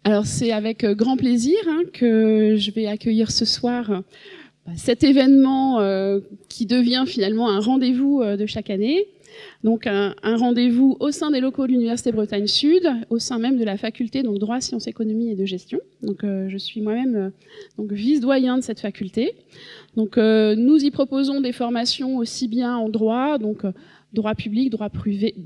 Alors c'est avec grand plaisir que je vais accueillir ce soir cet événement qui devient finalement un rendez-vous de chaque année. Donc un rendez-vous au sein des locaux de l'Université Bretagne Sud, au sein même de la faculté donc droit, sciences, économie et de gestion. Donc je suis moi-même vice-doyen de cette faculté. Donc nous y proposons des formations aussi bien en droit, donc droit public, droit privé,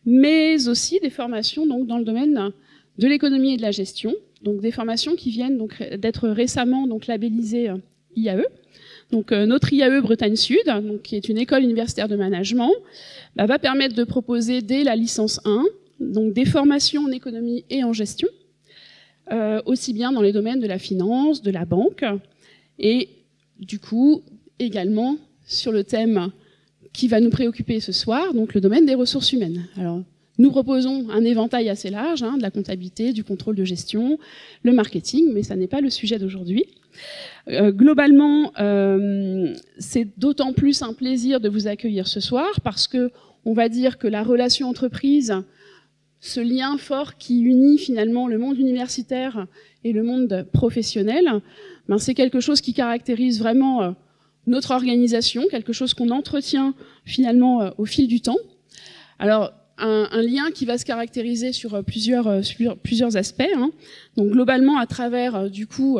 mais aussi des formations donc dans le domaine de l'économie et de la gestion. Donc des formations qui viennent donc d'être récemment donc labellisées IAE. Donc notre IAE Bretagne Sud, donc, qui est une école universitaire de management, va permettre de proposer dès la licence 1 donc des formations en économie et en gestion, aussi bien dans les domaines de la finance, de la banque, et du coup également sur le thème qui va nous préoccuper ce soir, donc le domaine des ressources humaines. Alors, nous proposons un éventail assez large, de la comptabilité, du contrôle de gestion, le marketing, mais ça n'est pas le sujet d'aujourd'hui. Globalement, c'est d'autant plus un plaisir de vous accueillir ce soir parce que on va dire que la relation entreprise, ce lien fort qui unit finalement le monde universitaire et le monde professionnel, c'est quelque chose qui caractérise vraiment notre organisation, quelque chose qu'on entretient finalement au fil du temps. Alors, un lien qui va se caractériser sur plusieurs aspects. Donc globalement, à travers du coup,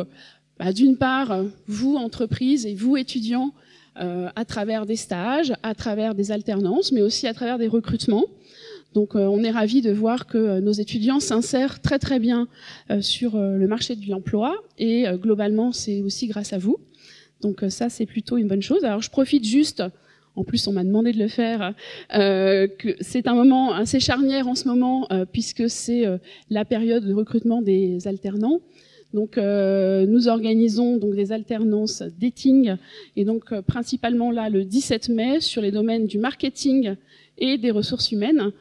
d'une part, vous entreprises et vous étudiants, à travers des stages, à travers des alternances, mais aussi à travers des recrutements. Donc on est ravis de voir que nos étudiants s'insèrent très très bien sur le marché de l'emploi et globalement, c'est aussi grâce à vous. Donc ça, c'est plutôt une bonne chose. Alors je profite juste. En plus, on m'a demandé de le faire, que c'est un moment assez charnière en ce moment, puisque c'est la période de recrutement des alternants. Donc, nous organisons donc des alternances dating, et donc principalement là le 17 mai sur les domaines du marketing et des ressources humaines.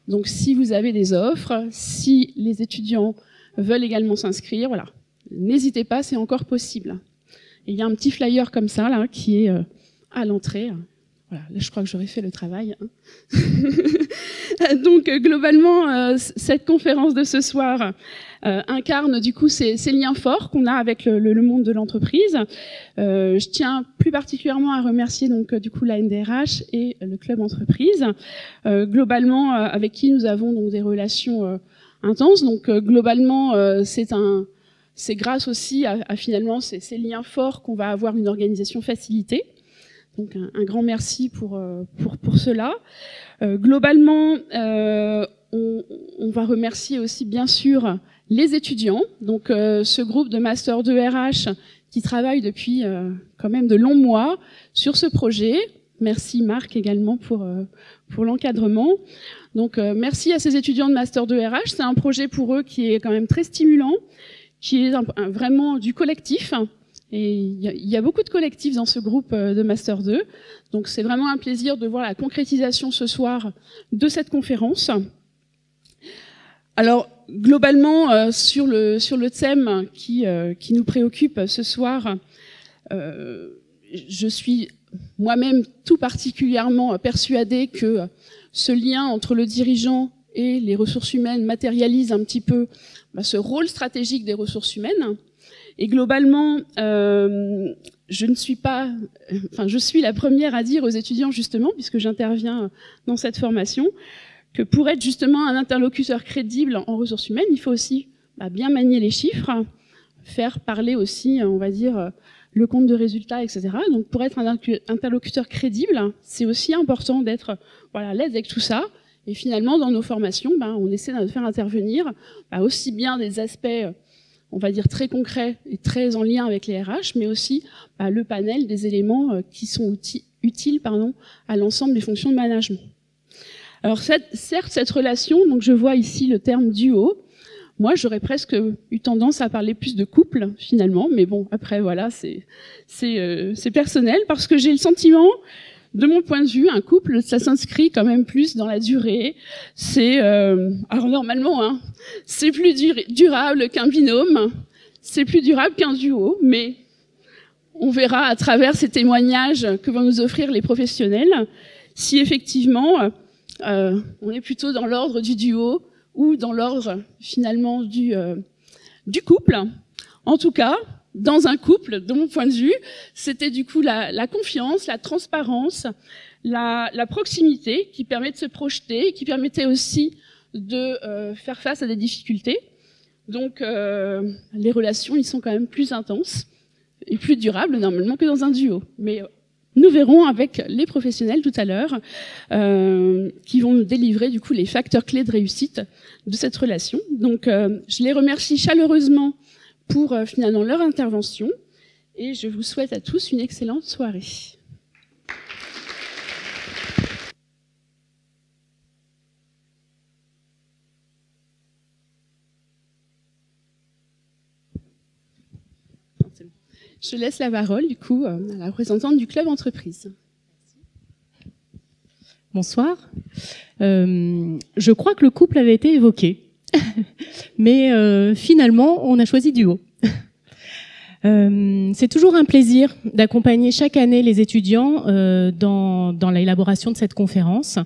Donc, si vous avez des offres, si les étudiants veulent également s'inscrire, voilà, n'hésitez pas, c'est encore possible. Et il y a un petit flyer comme ça là qui est à l'entrée. Voilà, là, je crois que j'aurais fait le travail. Donc, globalement, cette conférence de ce soir incarne du coup ces liens forts qu'on a avec le monde de l'entreprise. Je tiens plus particulièrement à remercier donc du coup la NDRH et le club entreprise, globalement avec qui nous avons donc des relations intenses. Donc, globalement, c'est grâce aussi à finalement ces liens forts qu'on va avoir une organisation facilitée. Donc un grand merci pour cela. Globalement, on va remercier aussi bien sûr les étudiants. Donc ce groupe de Master 2 RH qui travaille depuis quand même de longs mois sur ce projet. Merci Marc également pour l'encadrement. Donc merci à ces étudiants de Master 2 RH. C'est un projet pour eux qui est quand même très stimulant, qui est vraiment du collectif. Et il y a beaucoup de collectifs dans ce groupe de Master 2. Donc c'est vraiment un plaisir de voir la concrétisation ce soir de cette conférence. Alors globalement, sur le thème qui nous préoccupe ce soir, je suis moi-même tout particulièrement persuadée que ce lien entre le dirigeant et les ressources humaines matérialise un petit peu ce rôle stratégique des ressources humaines. Et globalement, je suis la première à dire aux étudiants justement, puisque j'interviens dans cette formation, que pour être justement un interlocuteur crédible en ressources humaines, il faut aussi bien manier les chiffres, faire parler aussi, on va dire, le compte de résultats, etc. Donc pour être un interlocuteur crédible, c'est aussi important d'être à l'aise avec tout ça. Et finalement, dans nos formations, on essaie de faire intervenir aussi bien des aspects on va dire très concret et très en lien avec les RH, mais aussi le panel des éléments qui sont utiles à l'ensemble des fonctions de management. Alors certes, cette relation, donc je vois ici le terme duo, moi j'aurais presque eu tendance à parler plus de couple finalement, mais bon, après voilà, c'est personnel, parce que j'ai le sentiment, de mon point de vue, un couple, ça s'inscrit quand même plus dans la durée. C'est alors normalement, c'est plus durable qu'un binôme, c'est plus durable qu'un duo, mais on verra à travers ces témoignages que vont nous offrir les professionnels si effectivement on est plutôt dans l'ordre du duo ou dans l'ordre finalement du couple. En tout cas, dans un couple, de mon point de vue, c'était du coup la confiance, la transparence, la proximité qui permet de se projeter, qui permettait aussi de faire face à des difficultés. Donc les relations, ils sont quand même plus intenses et plus durables normalement que dans un duo. Mais nous verrons avec les professionnels tout à l'heure qui vont nous délivrer du coup les facteurs clés de réussite de cette relation. Donc je les remercie chaleureusement pour finalement leur intervention et je vous souhaite à tous une excellente soirée. Je laisse la parole, du coup, à la représentante du club entreprise. Bonsoir. Je crois que le couple avait été évoqué, mais finalement, on a choisi duo. C'est toujours un plaisir d'accompagner chaque année les étudiants dans l'élaboration de cette conférence.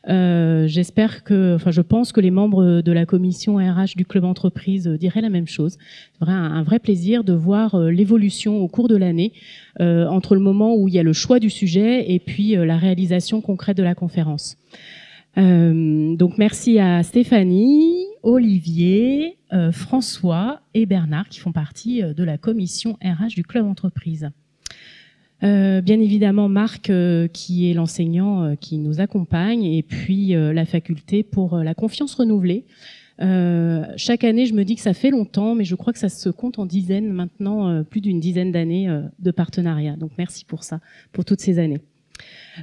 Je pense que les membres de la commission RH du club entreprise diraient la même chose. C'est un vrai plaisir de voir l'évolution au cours de l'année entre le moment où il y a le choix du sujet et puis la réalisation concrète de la conférence. Donc merci à Stéphanie, Olivier, François et Bernard qui font partie de la commission RH du club entreprise. Bien évidemment Marc qui est l'enseignant qui nous accompagne et puis la faculté pour la confiance renouvelée. Chaque année je me dis que ça fait longtemps mais je crois que ça se compte en dizaines maintenant, plus d'une dizaine d'années de partenariat. Donc merci pour ça, pour toutes ces années.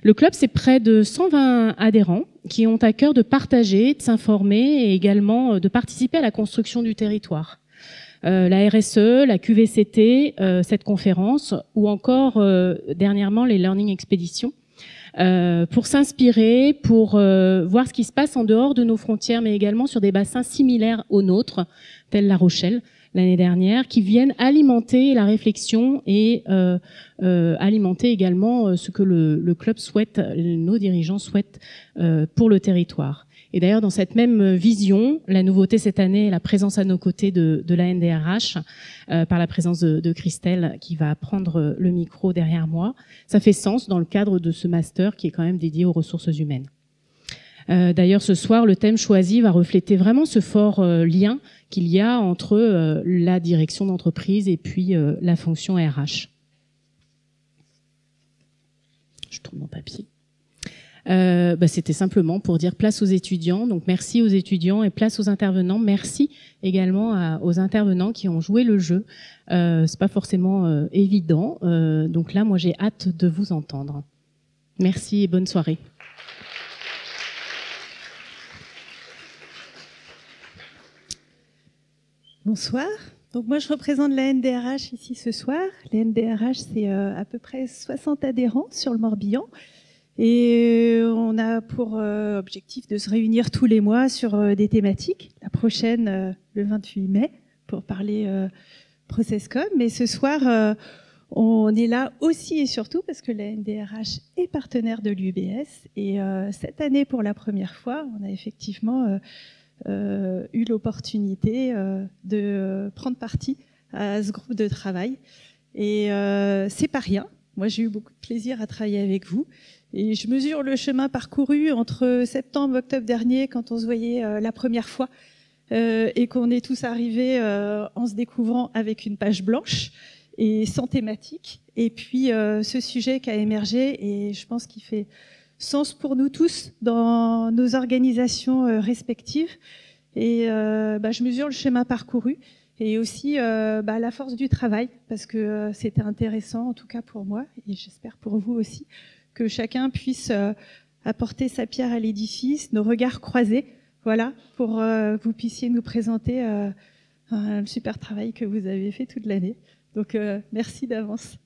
Le club, c'est près de 120 adhérents qui ont à cœur de partager, de s'informer et également de participer à la construction du territoire. La RSE, la QVCT, cette conférence ou encore dernièrement les Learning Expeditions pour s'inspirer, pour voir ce qui se passe en dehors de nos frontières mais également sur des bassins similaires aux nôtres, tels La Rochelle l'année dernière, qui viennent alimenter la réflexion et alimenter également ce que le club souhaite, nos dirigeants souhaitent pour le territoire. Et d'ailleurs, dans cette même vision, la nouveauté cette année est la présence à nos côtés de la NDRH, par la présence de Christelle qui va prendre le micro derrière moi. Ça fait sens dans le cadre de ce master qui est quand même dédié aux ressources humaines. D'ailleurs, ce soir, le thème choisi va refléter vraiment ce fort lien qu'il y a entre la direction d'entreprise et puis la fonction RH. Je tourne mon papier. C'était simplement pour dire place aux étudiants. Donc merci aux étudiants et place aux intervenants. Merci également aux intervenants qui ont joué le jeu. C'est pas forcément évident. Donc là, moi, j'ai hâte de vous entendre. Merci et bonne soirée. Bonsoir. Donc moi, je représente la NDRH ici ce soir. La NDRH, c'est à peu près 60 adhérents sur le Morbihan. Et on a pour objectif de se réunir tous les mois sur des thématiques. La prochaine, le 28 mai, pour parler ProcessCom. Mais ce soir, on est là aussi et surtout parce que la NDRH est partenaire de l'UBS. Et cette année, pour la première fois, on a effectivement eu l'opportunité de prendre partie à ce groupe de travail. Et c'est pas rien. Moi, j'ai eu beaucoup de plaisir à travailler avec vous. Et je mesure le chemin parcouru entre septembre et octobre dernier, quand on se voyait la première fois, et qu'on est tous arrivés en se découvrant avec une page blanche et sans thématique. Et puis ce sujet qui a émergé, et je pense qu'il fait sens pour nous tous dans nos organisations respectives. Et je mesure le chemin parcouru et aussi la force du travail, parce que c'était intéressant, en tout cas pour moi, et j'espère pour vous aussi, que chacun puisse apporter sa pierre à l'édifice, nos regards croisés, voilà, pour que vous puissiez nous présenter un super travail que vous avez fait toute l'année. Donc merci d'avance.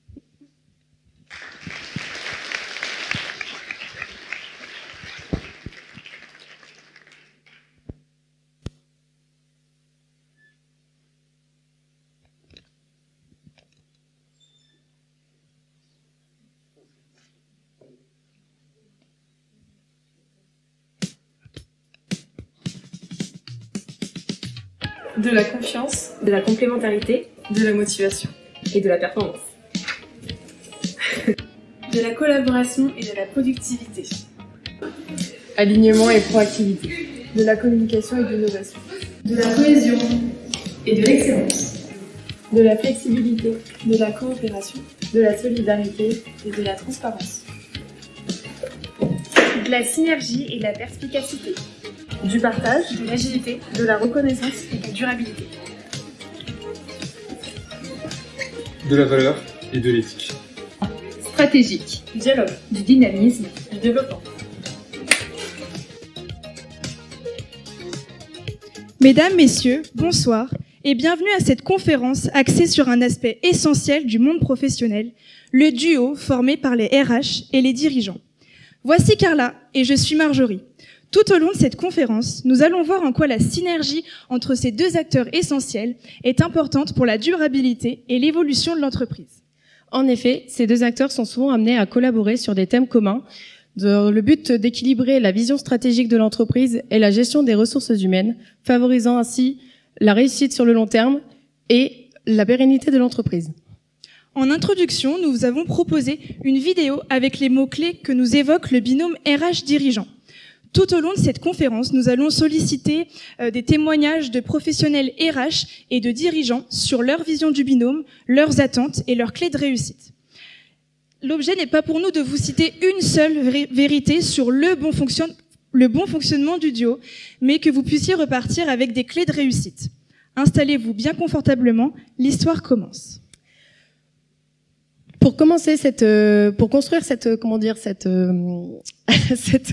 de la confiance, de la complémentarité de la motivation, et de la performance. de la collaboration et de la productivité, Alignement et proactivité. de la communication et de l'innovation, De la cohésion et de l'excellence. de la flexibilité, De la coopération. de la solidarité et de la transparence, De la synergie et de la perspicacité. du partage, De l'agilité. de la reconnaissance, Et de la durabilité. De la valeur et de l'éthique. Stratégique. du dialogue, Du dynamisme. du développement. Mesdames, Messieurs, bonsoir et bienvenue à cette conférence axée sur un aspect essentiel du monde professionnel, le duo formé par les RH et les dirigeants. Voici Carla et je suis Marjorie. Tout au long de cette conférence, nous allons voir en quoi la synergie entre ces deux acteurs essentiels est importante pour la durabilité et l'évolution de l'entreprise. En effet, ces deux acteurs sont souvent amenés à collaborer sur des thèmes communs, dans le but d'équilibrer la vision stratégique de l'entreprise et la gestion des ressources humaines, favorisant ainsi la réussite sur le long terme et la pérennité de l'entreprise. En introduction, nous vous avons proposé une vidéo avec les mots-clés que nous évoque le binôme RH-dirigeant. Tout au long de cette conférence, nous allons solliciter des témoignages de professionnels RH et de dirigeants sur leur vision du binôme, leurs attentes et leurs clés de réussite. L'objet n'est pas pour nous de vous citer une seule vérité sur le bon fonctionnement du duo, mais que vous puissiez repartir avec des clés de réussite. Installez-vous bien confortablement, l'histoire commence. Pour construire cette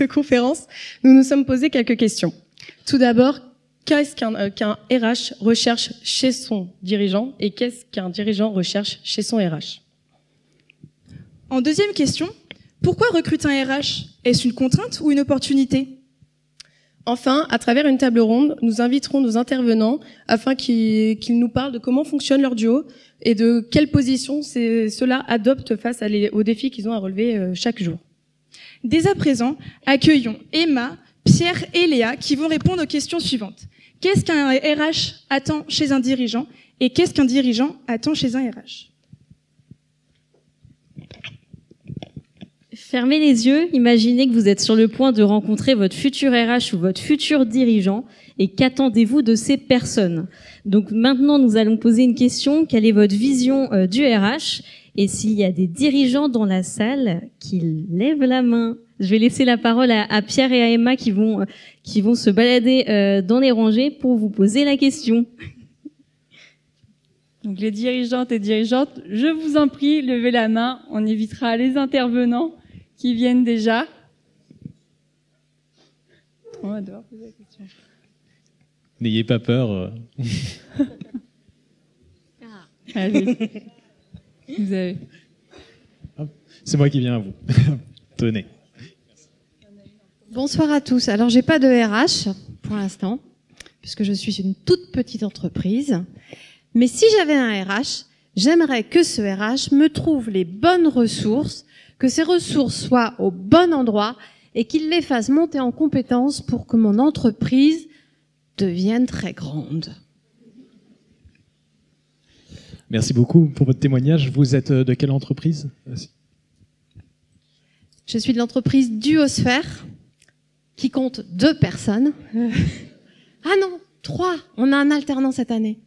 conférence, nous nous sommes posé quelques questions. Tout d'abord, qu'est-ce qu'un RH recherche chez son dirigeant et qu'est-ce qu'un dirigeant recherche chez son RH? En deuxième question, pourquoi recruter un RH? Est-ce une contrainte ou une opportunité? Enfin, à travers une table ronde, nous inviterons nos intervenants afin qu'ils nous parlent de comment fonctionne leur duo et de quelle position ceux-là adoptent face aux défis qu'ils ont à relever chaque jour. Dès à présent, accueillons Emma, Pierre et Léa qui vont répondre aux questions suivantes. Qu'est-ce qu'un RH attend chez un dirigeant et qu'est-ce qu'un dirigeant attend chez un RH? Fermez les yeux, imaginez que vous êtes sur le point de rencontrer votre futur RH ou votre futur dirigeant et qu'attendez-vous de ces personnes? Donc maintenant, nous allons poser une question. Quelle est votre vision du RH? Et s'il y a des dirigeants dans la salle, qu'ils lèvent la main. Je vais laisser la parole à Pierre et à Emma qui vont se balader dans les rangées pour vous poser la question. Donc les dirigeantes et dirigeantes, je vous en prie, levez la main. On évitera les intervenants qui viennent déjà. On va devoir poser la question. N'ayez pas peur. Allez. Vous avez. C'est moi qui viens à vous. Tenez. Bonsoir à tous. Alors, j'ai pas de RH pour l'instant, puisque je suis une toute petite entreprise. Mais si j'avais un RH, j'aimerais que ce RH me trouve les bonnes ressources, que ces ressources soient au bon endroit et qu'il les fasse monter en compétences pour que mon entreprise devienne très grande. Merci beaucoup pour votre témoignage. Vous êtes de quelle entreprise? Je suis de l'entreprise Duosphère, qui compte 2 personnes. Ah non, 3. On a un alternant cette année.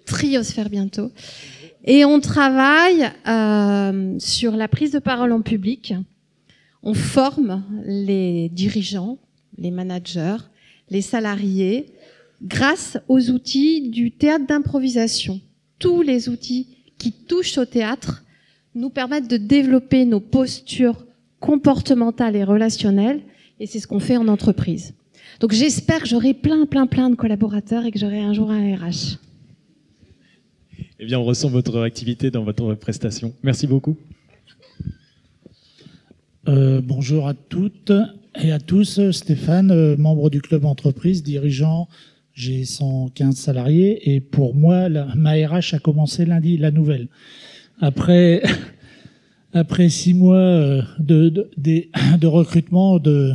Triosphère bientôt. Et on travaille sur la prise de parole en public. On forme les dirigeants, les managers, les salariés, grâce aux outils du théâtre d'improvisation. Tous les outils qui touchent au théâtre nous permettent de développer nos postures comportementales et relationnelles, et c'est ce qu'on fait en entreprise. Donc j'espère que j'aurai plein de collaborateurs et que j'aurai un jour un RH. Eh bien, on ressent votre activité dans votre prestation. Merci beaucoup. Bonjour à toutes et à tous. Stéphane, membre du club entreprise, dirigeant. J'ai 115 salariés et pour moi, ma RH a commencé lundi, la nouvelle. Après 6 mois de recrutement, de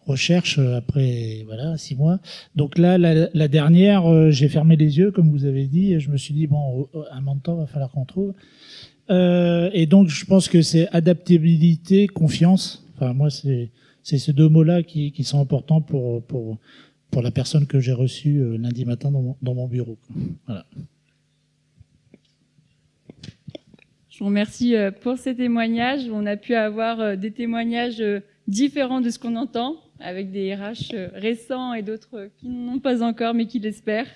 recherche après 6 mois. Donc là, la dernière, j'ai fermé les yeux, comme vous avez dit, et je me suis dit, bon, un mentor, va falloir qu'on trouve. Et donc, je pense que c'est adaptabilité, confiance. Enfin, moi, c'est ces 2 mots-là qui sont importants pour la personne que j'ai reçue lundi matin dans mon bureau. Voilà. Je vous remercie pour ces témoignages. On a pu avoir des témoignages différents de ce qu'on entend, avec des RH récents et d'autres qui n'ont pas encore, mais qui l'espèrent.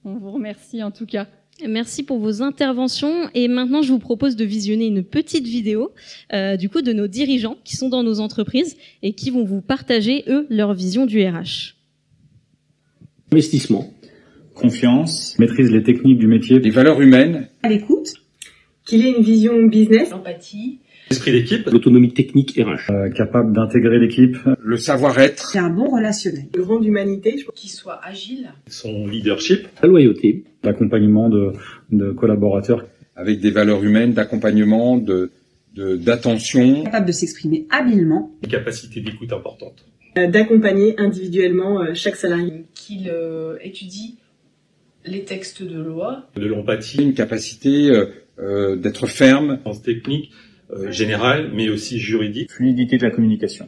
On vous remercie en tout cas. Merci pour vos interventions. Et maintenant, je vous propose de visionner une petite vidéo de nos dirigeants qui sont dans nos entreprises et qui vont vous partager, eux, leur vision du RH. Investissement, confiance, maîtrise les techniques du métier, les valeurs humaines, à l'écoute, qu'il ait une vision business, l'empathie, l'esprit d'équipe, l'autonomie technique RH, capable d'intégrer l'équipe, le savoir-être, un bon relationnel, une grande humanité, qu'il soit agile, son leadership, la loyauté, l'accompagnement de collaborateurs avec des valeurs humaines, d'accompagnement, d'attention, capable de s'exprimer habilement, une capacité d'écoute importante, d'accompagner individuellement chaque salarié, qu'il étudie les textes de loi, de l'empathie, une capacité d'être ferme, en technique générale, mais aussi juridique, fluidité de la communication.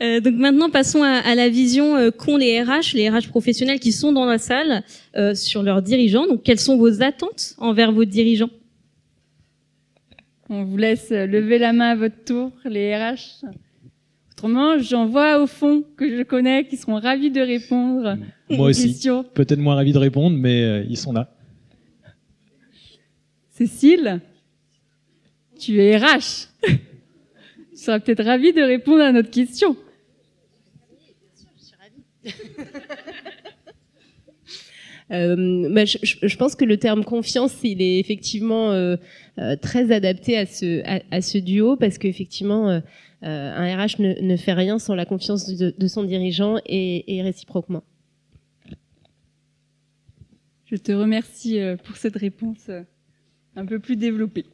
Donc maintenant, passons à la vision qu'ont les RH professionnels qui sont dans la salle sur leurs dirigeants. Donc, quelles sont vos attentes envers vos dirigeants? On vous laisse lever la main à votre tour, les RH. Autrement, j'en vois au fond que je connais qui seront ravis de répondre Moi aux aussi. questions. Peut-être moins ravis de répondre, mais ils sont là. Cécile, tu es RH. Tu seras peut-être ravie de répondre à notre question. Je pense que le terme confiance, il est effectivement très adapté à ce duo, parce qu'effectivement, un RH ne fait rien sans la confiance de son dirigeant et réciproquement. Je te remercie pour cette réponse un peu plus développée.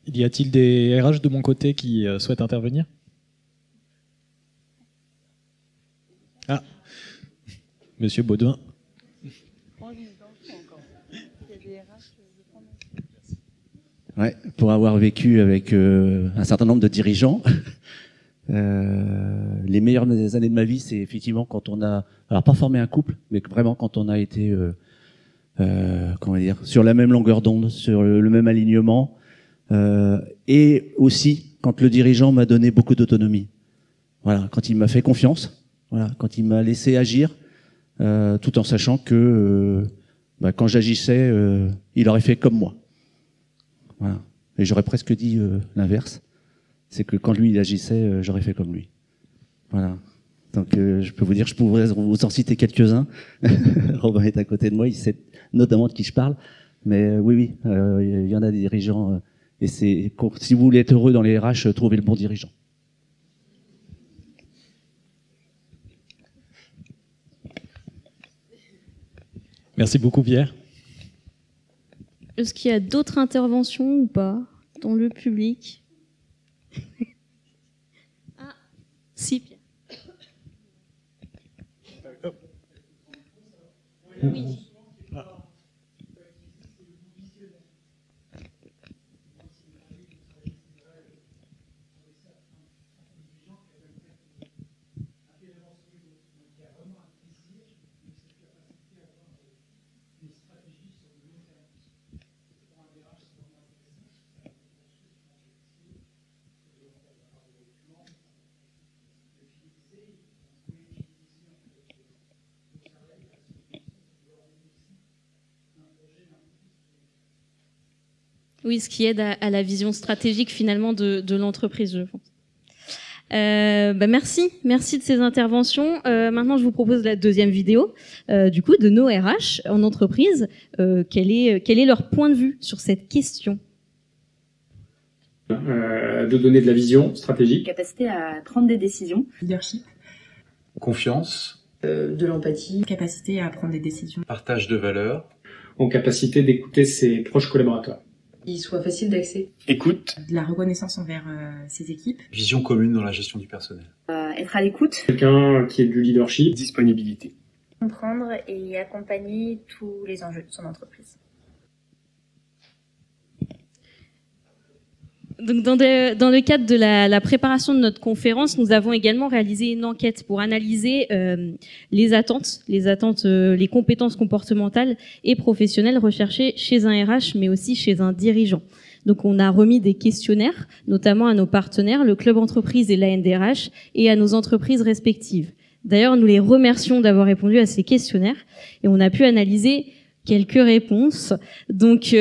Y a-t-il des RH de mon côté qui souhaitent intervenir? Ah, Monsieur Baudouin. Ouais, pour avoir vécu avec un certain nombre de dirigeants, les meilleures années de ma vie, c'est effectivement quand on a, alors pas formé un couple, mais vraiment quand on a été, comment dire, sur la même longueur d'onde, sur le même alignement, et aussi quand le dirigeant m'a donné beaucoup d'autonomie. Voilà, quand il m'a fait confiance, voilà, quand il m'a laissé agir, tout en sachant que quand j'agissais, il aurait fait comme moi. Voilà. Et j'aurais presque dit l'inverse, c'est que quand lui il agissait, j'aurais fait comme lui. Voilà. Donc je peux vous dire, je pourrais vous en citer quelques-uns. Robin est à côté de moi, il sait notamment de qui je parle. Mais oui, il y en a des dirigeants. Et c'est, si vous voulez être heureux dans les RH, trouvez le bon dirigeant. Merci beaucoup, Pierre. Est-ce qu'il y a d'autres interventions ou pas dans le public? Ah, si, Pierre. Oui. Oui, ce qui aide à la vision stratégique finalement de l'entreprise, je pense. Merci de ces interventions. Maintenant, je vous propose la deuxième vidéo, du coup, de nos RH en entreprise. Quel est leur point de vue sur cette question? De donner de la vision stratégique, capacité à prendre des décisions, leadership, confiance, de l'empathie, capacité à prendre des décisions, partage de valeurs. en capacité d'écouter ses proches collaborateurs. Il soit facile d'accès. Écoute. De la reconnaissance envers ses équipes. Vision commune dans la gestion du personnel. Être à l'écoute. Quelqu'un qui ait du leadership. Disponibilité. Comprendre et accompagner tous les enjeux de son entreprise. Donc dans le cadre de la préparation de notre conférence, nous avons également réalisé une enquête pour analyser les attentes, les compétences comportementales et professionnelles recherchées chez un RH, mais aussi chez un dirigeant. Donc on a remis des questionnaires, notamment à nos partenaires, le club entreprise et l'ANDRH, et à nos entreprises respectives. D'ailleurs, nous les remercions d'avoir répondu à ces questionnaires, et on a pu analyser quelques réponses. Donc,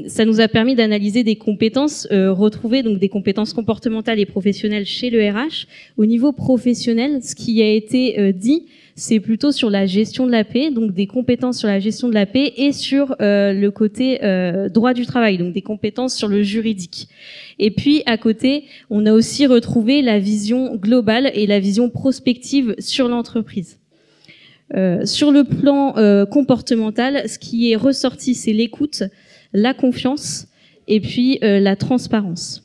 ça nous a permis d'analyser des compétences retrouvées, donc des compétences comportementales et professionnelles chez le RH. Au niveau professionnel, ce qui a été dit, c'est plutôt sur la gestion de la paix, donc des compétences sur la gestion de la paix et sur le côté droit du travail, donc des compétences sur le juridique. Et puis, à côté, on a aussi retrouvé la vision globale et la vision prospective sur l'entreprise. Sur le plan comportemental, ce qui est ressorti, c'est l'écoute, la confiance et puis la transparence.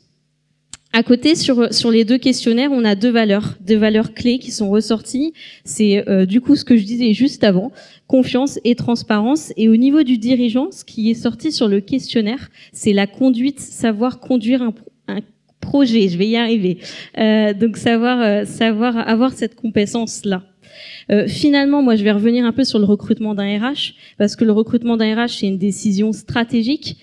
À côté, sur les deux questionnaires, on a deux valeurs clés qui sont ressorties. C'est du coup ce que je disais juste avant, confiance et transparence. Et au niveau du dirigeant, ce qui est sorti sur le questionnaire, c'est la conduite, savoir conduire un projet. Je vais y arriver. Donc savoir avoir cette compétence-là. Finalement, moi, je vais revenir un peu sur le recrutement d'un RH, parce que le recrutement d'un RH, c'est une décision stratégique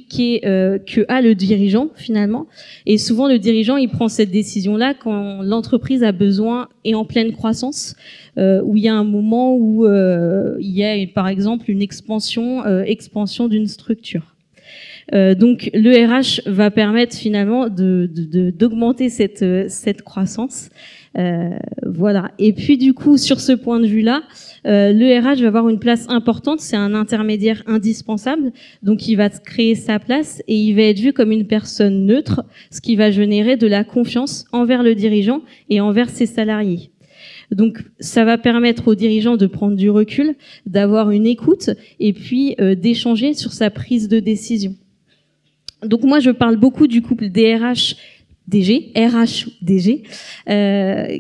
qui est que a le dirigeant finalement. Et souvent, le dirigeant, il prend cette décision-là quand l'entreprise a besoin et en pleine croissance, où il y a un moment où il y a, par exemple, une expansion d'une structure. Donc le RH va permettre finalement d'augmenter cette croissance. Voilà. Et puis du coup, sur ce point de vue-là, le RH va avoir une place importante. C'est un intermédiaire indispensable. Donc il va créer sa place et il va être vu comme une personne neutre, ce qui va générer de la confiance envers le dirigeant et envers ses salariés. Donc ça va permettre au dirigeant de prendre du recul, d'avoir une écoute et puis d'échanger sur sa prise de décision. Donc moi, je parle beaucoup du couple DRH-DG, RH-DG,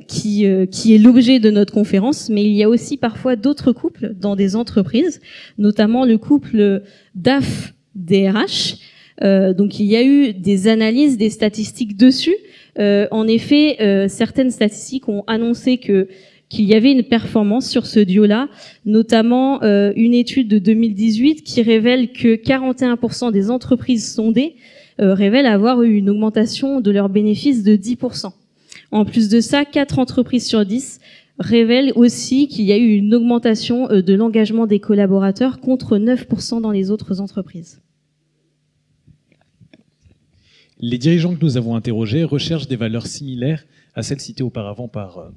qui est l'objet de notre conférence, mais il y a aussi parfois d'autres couples dans des entreprises, notamment le couple DAF-DRH. Donc il y a eu des analyses, des statistiques dessus. En effet, certaines statistiques ont annoncé qu'il y avait une performance sur ce duo-là, notamment une étude de 2018 qui révèle que 41% des entreprises sondées révèlent avoir eu une augmentation de leurs bénéfices de 10%. En plus de ça, 4 entreprises sur 10 révèlent aussi qu'il y a eu une augmentation de l'engagement des collaborateurs contre 9% dans les autres entreprises. Les dirigeants que nous avons interrogés recherchent des valeurs similaires à celles citées auparavant par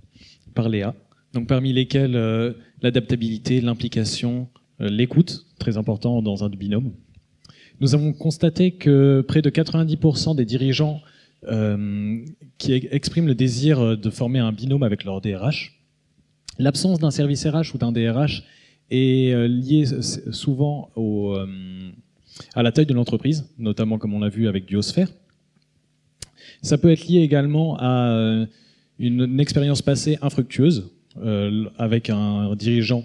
Léa. Donc parmi lesquelles l'adaptabilité, l'implication, l'écoute, très important dans un binôme. Nous avons constaté que près de 90% des dirigeants qui expriment le désir de former un binôme avec leur DRH. L'absence d'un service RH ou d'un DRH est liée souvent à la taille de l'entreprise, notamment comme on l'a vu avec Duosphère. Ça peut être lié également à une expérience passée infructueuse avec un dirigeant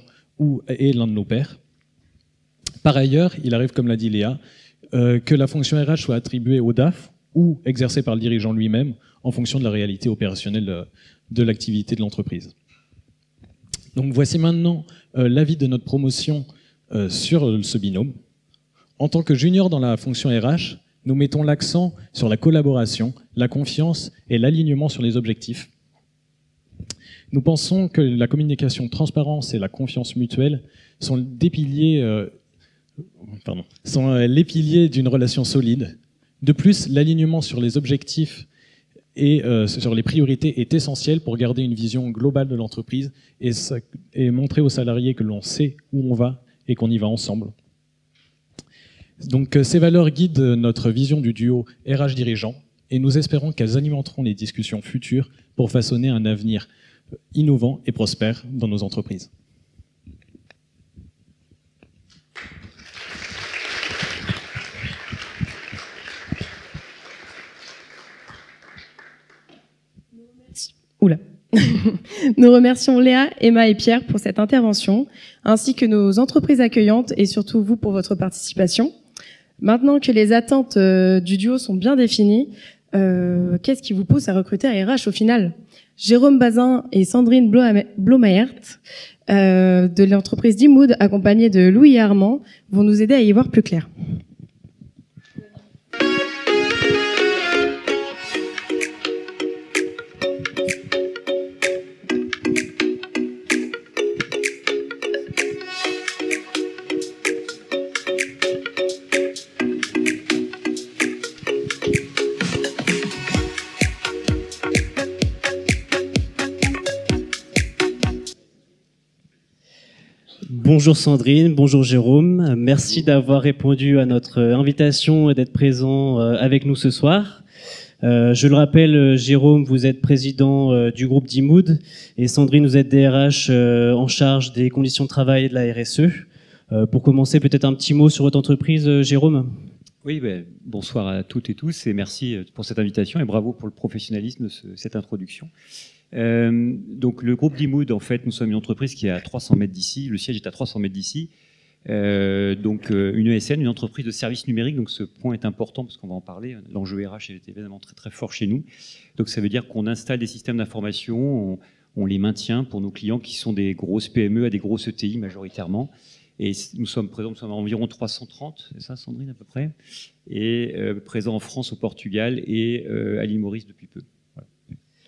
et l'un de nos pairs. Par ailleurs, il arrive, comme l'a dit Léa, que la fonction RH soit attribuée au DAF ou exercée par le dirigeant lui-même en fonction de la réalité opérationnelle de l'activité de l'entreprise. Donc voici maintenant l'avis de notre promotion sur ce binôme. En tant que junior dans la fonction RH, nous mettons l'accent sur la collaboration, la confiance et l'alignement sur les objectifs. Nous pensons que la communication, transparence et la confiance mutuelle sont les piliers d'une relation solide. De plus, l'alignement sur les objectifs et sur les priorités est essentiel pour garder une vision globale de l'entreprise et montrer aux salariés que l'on sait où on va et qu'on y va ensemble. Donc ces valeurs guident notre vision du duo RH dirigeant et nous espérons qu'elles alimenteront les discussions futures pour façonner un avenir innovant et prospère dans nos entreprises. Nous remercions Léa, Emma et Pierre pour cette intervention, ainsi que nos entreprises accueillantes et surtout vous pour votre participation. Maintenant que les attentes du duo sont bien définies, qu'est-ce qui vous pousse à recruter un RH au final? Jérôme Bazin et Sandrine Blomaert de l'entreprise Dimood, accompagnés de Louis et Armand, vont nous aider à y voir plus clair. Bonjour Sandrine, bonjour Jérôme. Merci d'avoir répondu à notre invitation et d'être présent avec nous ce soir. Je le rappelle, Jérôme, vous êtes président du groupe Dimood et Sandrine, vous êtes DRH en charge des conditions de travail et de la RSE. Pour commencer, peut-être un petit mot sur votre entreprise, Jérôme. Oui, bonsoir à toutes et tous et merci pour cette invitation et bravo pour le professionnalisme de cette introduction. Donc le groupe Dimood, en fait, nous sommes une entreprise qui est à 300 mètres d'ici, le siège est à 300 mètres d'ici, donc une ESN, une entreprise de services numériques, donc ce point est important parce qu'on va en parler, l'enjeu RH est évidemment très très fort chez nous, donc ça veut dire qu'on installe des systèmes d'information, on les maintient pour nos clients qui sont des grosses PME à des grosses ETI majoritairement, et nous sommes présents, nous sommes à environ 330, c'est ça Sandrine à peu près, et présents en France, au Portugal et à l'île Maurice depuis peu.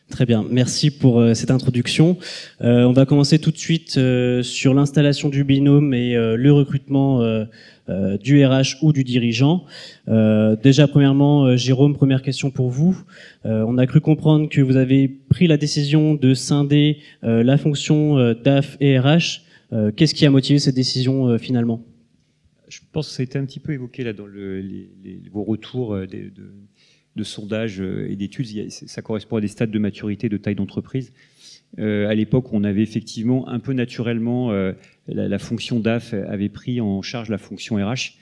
Très bien, merci pour cette introduction. On va commencer tout de suite sur l'installation du binôme et le recrutement du RH ou du dirigeant. Déjà, premièrement, Jérôme, première question pour vous. On a cru comprendre que vous avez pris la décision de scinder la fonction DAF et RH. Qu'est-ce qui a motivé cette décision finalement ? Je pense que ça a été un petit peu évoqué là dans vos retours de sondages et d'études, ça correspond à des stades de maturité, de taille d'entreprise. À l'époque, on avait effectivement un peu naturellement, la fonction DAF avait pris en charge la fonction RH,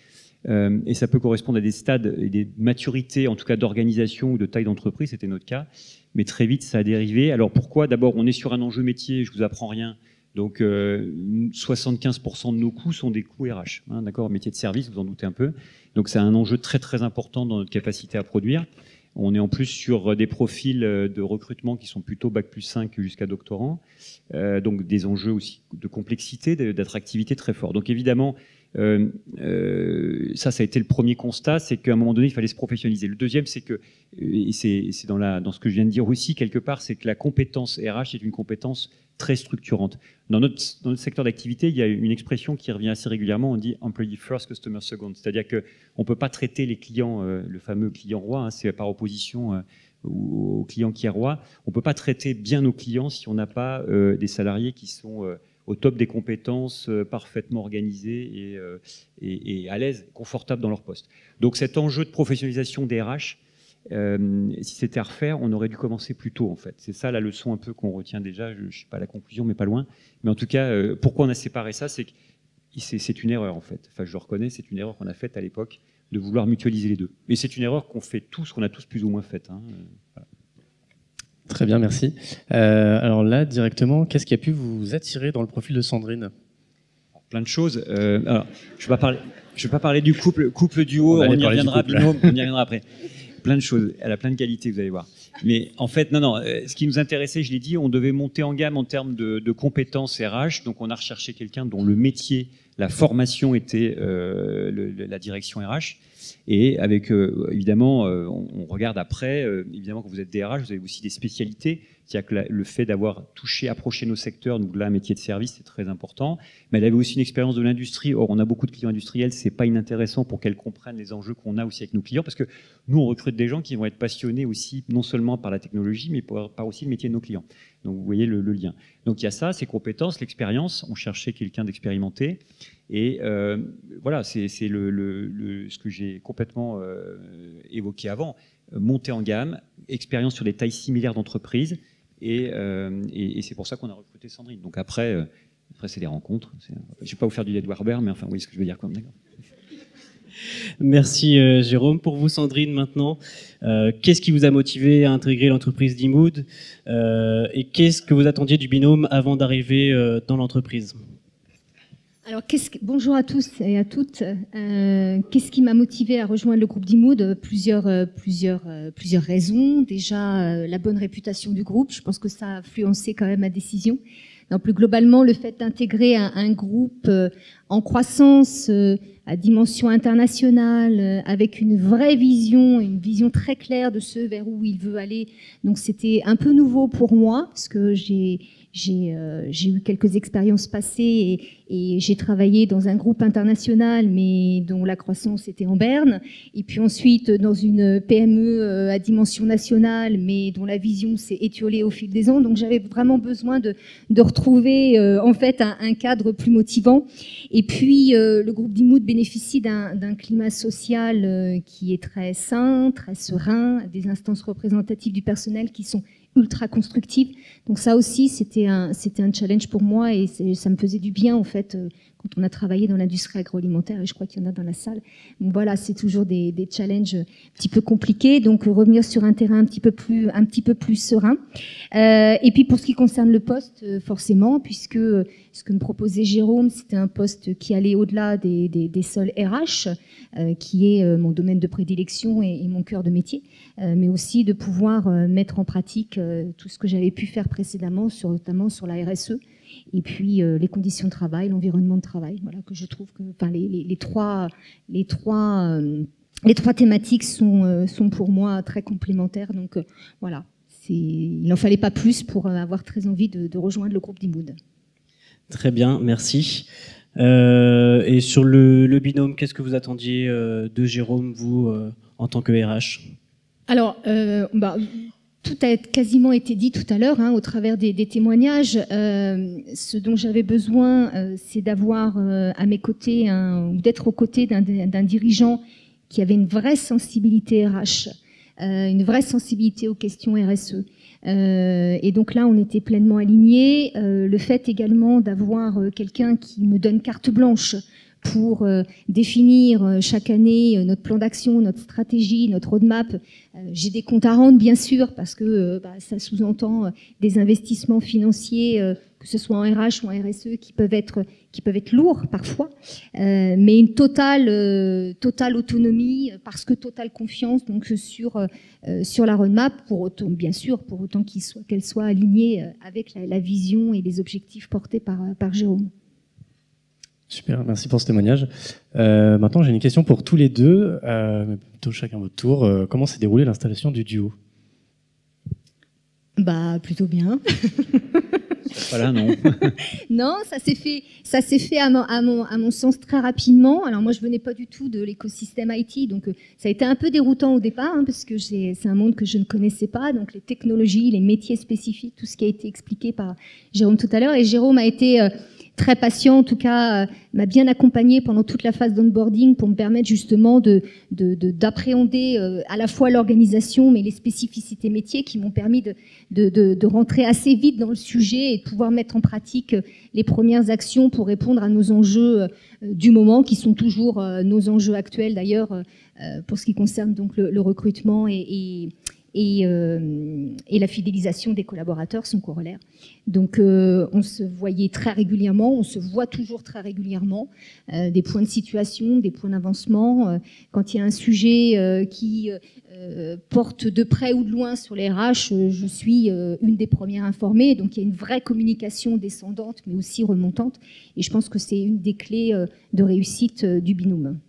et ça peut correspondre à des stades et des maturités, en tout cas d'organisation ou de taille d'entreprise, c'était notre cas, mais très vite ça a dérivé. Alors pourquoi ? D'abord, on est sur un enjeu métier, je vous apprends rien, donc 75% de nos coûts sont des coûts RH, hein, d'accord, métier de service, vous en doutez un peu. Donc c'est un enjeu très très important dans notre capacité à produire. On est en plus sur des profils de recrutement qui sont plutôt Bac+5 jusqu'à doctorant, donc des enjeux aussi de complexité, d'attractivité très forts. Donc évidemment, ça a été le premier constat, c'est qu'à un moment donné, il fallait se professionnaliser. Le deuxième, c'est que, et c'est dans ce que je viens de dire aussi, quelque part, c'est que la compétence RH est une compétence très structurante. Dans notre secteur d'activité, il y a une expression qui revient assez régulièrement, on dit « employee first, customer second », c'est-à-dire qu'on ne peut pas traiter les clients, le fameux client roi, hein, c'est par opposition au client qui est roi, on ne peut pas traiter bien nos clients si on n'a pas des salariés qui sont au top des compétences, parfaitement organisés et à l'aise, confortables dans leur poste. Donc cet enjeu de professionnalisation des RH, si c'était à refaire, on aurait dû commencer plus tôt en fait. C'est ça la leçon un peu qu'on retient déjà, je ne suis pas à la conclusion mais pas loin. Mais en tout cas, pourquoi on a séparé ça, c'est que c'est une erreur en fait. Enfin je le reconnais, c'est une erreur qu'on a faite à l'époque de vouloir mutualiser les deux. Mais c'est une erreur qu'on fait tous, qu'on a tous plus ou moins faite. Hein. Voilà. Très bien, merci. Alors là, directement, qu'est-ce qui a pu vous attirer dans le profil de Sandrine ? Plein de choses. Alors, je ne vais pas parler du couple duo, on y reviendra, binôme, on y reviendra après. Plein de choses, elle a plein de qualités, vous allez voir. Mais en fait, non, ce qui nous intéressait, je l'ai dit, on devait monter en gamme en termes de compétences RH, donc on a recherché quelqu'un dont le métier, la formation était la direction RH. Et avec, évidemment, on regarde après, évidemment, quand vous êtes DRH, vous avez aussi des spécialités. C'est-à-dire que le fait d'avoir approché nos secteurs, donc là, métier de service, c'est très important. Mais elle avait aussi une expérience de l'industrie. Or, on a beaucoup de clients industriels, c'est pas inintéressant pour qu'elles comprennent les enjeux qu'on a aussi avec nos clients, parce que nous, on recrute des gens qui vont être passionnés aussi, non seulement par la technologie, mais par aussi le métier de nos clients. Donc, vous voyez le lien. Donc, il y a ça, ces compétences, l'expérience. On cherchait quelqu'un d'expérimenté. Et voilà, c'est ce que j'ai complètement évoqué avant. Monter en gamme, expérience sur des tailles similaires d'entreprise. Et c'est pour ça qu'on a recruté Sandrine. Donc après c'est des rencontres. Je ne vais pas vous faire du Ed Warber, mais enfin, vous voyez ce que je veux dire. D'accord. Merci Jérôme. Pour vous Sandrine maintenant, qu'est-ce qui vous a motivé à intégrer l'entreprise d'Imood et qu'est-ce que vous attendiez du binôme avant d'arriver dans l'entreprise? Alors, bonjour à tous et à toutes. Qu'est-ce qui m'a motivé à rejoindre le groupe d'Imood? Plusieurs raisons. Déjà, la bonne réputation du groupe. Je pense que ça a influencé quand même ma décision. Donc, plus globalement, le fait d'intégrer un groupe en croissance, à dimension internationale, avec une vraie vision, une vision très claire de ce vers où il veut aller. Donc, c'était un peu nouveau pour moi, parce que j'ai eu quelques expériences passées et j'ai travaillé dans un groupe international, mais dont la croissance était en berne. Et puis ensuite, dans une PME à dimension nationale, mais dont la vision s'est étiolée au fil des ans. Donc j'avais vraiment besoin de retrouver en fait un cadre plus motivant. Et puis le groupe d'Imood bénéficie d'un climat social qui est très sain, très serein, des instances représentatives du personnel qui sont ultra constructive. Donc ça aussi, c'était un challenge pour moi et ça me faisait du bien en fait quand on a travaillé dans l'industrie agroalimentaire et je crois qu'il y en a dans la salle. Donc voilà, c'est toujours des challenges un petit peu compliqués. Donc revenir sur un terrain un petit peu plus serein. Et puis pour ce qui concerne le poste, forcément, puisque ce que me proposait Jérôme, c'était un poste qui allait au-delà des seuls RH, qui est mon domaine de prédilection et mon cœur de métier, mais aussi de pouvoir mettre en pratique tout ce que j'avais pu faire précédemment, notamment sur la RSE, et puis les conditions de travail, l'environnement de travail. Voilà, que je trouve que les trois thématiques sont pour moi très complémentaires. Donc voilà, il n'en fallait pas plus pour avoir très envie de rejoindre le groupe d'Imood. Très bien, merci. Et sur le binôme, qu'est-ce que vous attendiez de Jérôme, vous, en tant que RH? Alors, tout a quasiment été dit tout à l'heure au travers des témoignages. Ce dont j'avais besoin, c'est d'avoir à mes côtés ou d'être aux côtés d'un dirigeant qui avait une vraie sensibilité RH, une vraie sensibilité aux questions RSE. Et donc là, on était pleinement alignés. Le fait également d'avoir quelqu'un qui me donne carte blanche pour définir chaque année notre plan d'action, notre stratégie, notre roadmap. J'ai des comptes à rendre, bien sûr, parce que ça sous-entend des investissements financiers, que ce soit en RH ou en RSE, qui peuvent être lourds parfois, mais une totale autonomie, parce que totale confiance donc sur la roadmap, pour autant qu'elle soit alignée avec la vision et les objectifs portés par Jérôme. Super, merci pour ce témoignage. Maintenant, j'ai une question pour tous les deux, mais plutôt chacun votre tour. Comment s'est déroulée l'installation du duo? Plutôt bien. Voilà, non. Non, ça s'est fait à mon sens très rapidement. Alors moi, je venais pas du tout de l'écosystème IT, donc ça a été un peu déroutant au départ, parce que c'est un monde que je ne connaissais pas, donc les technologies, les métiers spécifiques, tout ce qui a été expliqué par Jérôme tout à l'heure. Et Jérôme a été très patient, en tout cas, m'a bien accompagné pendant toute la phase d'onboarding pour me permettre justement d'appréhender à la fois l'organisation, mais les spécificités métiers qui m'ont permis de rentrer assez vite dans le sujet et de pouvoir mettre en pratique les premières actions pour répondre à nos enjeux du moment, qui sont toujours nos enjeux actuels d'ailleurs, pour ce qui concerne donc le recrutement et la fidélisation des collaborateurs, son corollaire. Donc on se voyait très régulièrement, on se voit toujours très régulièrement, des points de situation, des points d'avancement. Quand il y a un sujet qui porte de près ou de loin sur les RH, je suis une des premières informées. Donc il y a une vraie communication descendante, mais aussi remontante. Et je pense que c'est une des clés de réussite du binôme.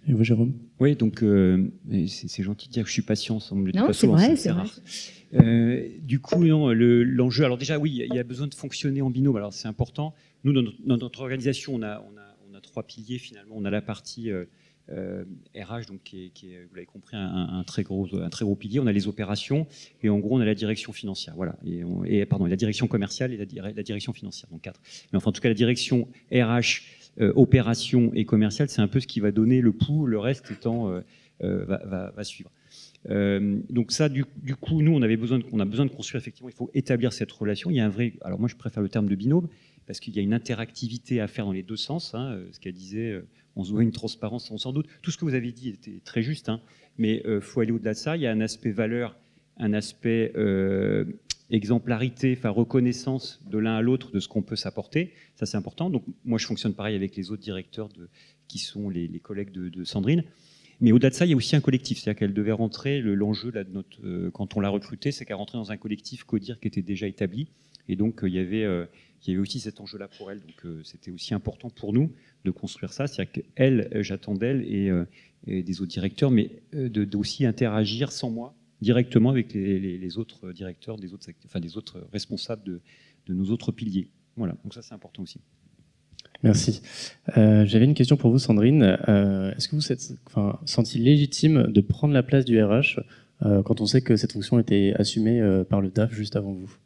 Et vous, Jérôme? Oui, donc c'est gentil de dire que je suis patient, ça me le dit pas souvent, c'est rare. Du coup, non, l'enjeu, alors déjà, oui, il y a besoin de fonctionner en binôme, alors c'est important. Nous, dans notre organisation, on a trois piliers finalement. On a la partie RH, donc qui est, vous l'avez compris, un très gros pilier. On a les opérations et en gros, on a la direction financière, voilà. Et la direction commerciale et la direction financière, donc 4. Mais enfin, en tout cas, la direction RH, opération et commerciale, c'est un peu ce qui va donner le pouls, le reste étant va suivre. Donc ça, du coup, nous, on a besoin de construire, effectivement, il faut établir cette relation. Il y a un vrai, alors moi, je préfère le terme de binôme, parce qu'il y a une interactivité à faire dans les deux sens, ce qu'elle disait, on se voit une transparence sans doute. Tout ce que vous avez dit était très juste, hein, mais faut aller au-delà de ça. Il y a un aspect valeur, un aspect exemplarité, enfin reconnaissance de l'un à l'autre de ce qu'on peut s'apporter. Ça, c'est important. Donc moi, je fonctionne pareil avec les autres directeurs qui sont les collègues de Sandrine. Mais au-delà de ça, il y a aussi un collectif. C'est-à-dire qu'elle devait rentrer, l'enjeu là, quand on l'a recrutée, c'est qu'elle rentrait dans un collectif CODIR qui était déjà établi. Et donc, il y avait aussi cet enjeu-là pour elle. Donc, c'était aussi important pour nous de construire ça. C'est-à-dire qu'elle, j'attends d'elle et des autres directeurs, mais d'aussi interagir sans moi directement avec les autres directeurs, des autres responsables de nos autres piliers. Voilà, donc ça, c'est important aussi. Merci. J'avais une question pour vous, Sandrine. Est-ce que vous êtes senti légitime de prendre la place du RH quand on sait que cette fonction était assumée par le DAF juste avant vous?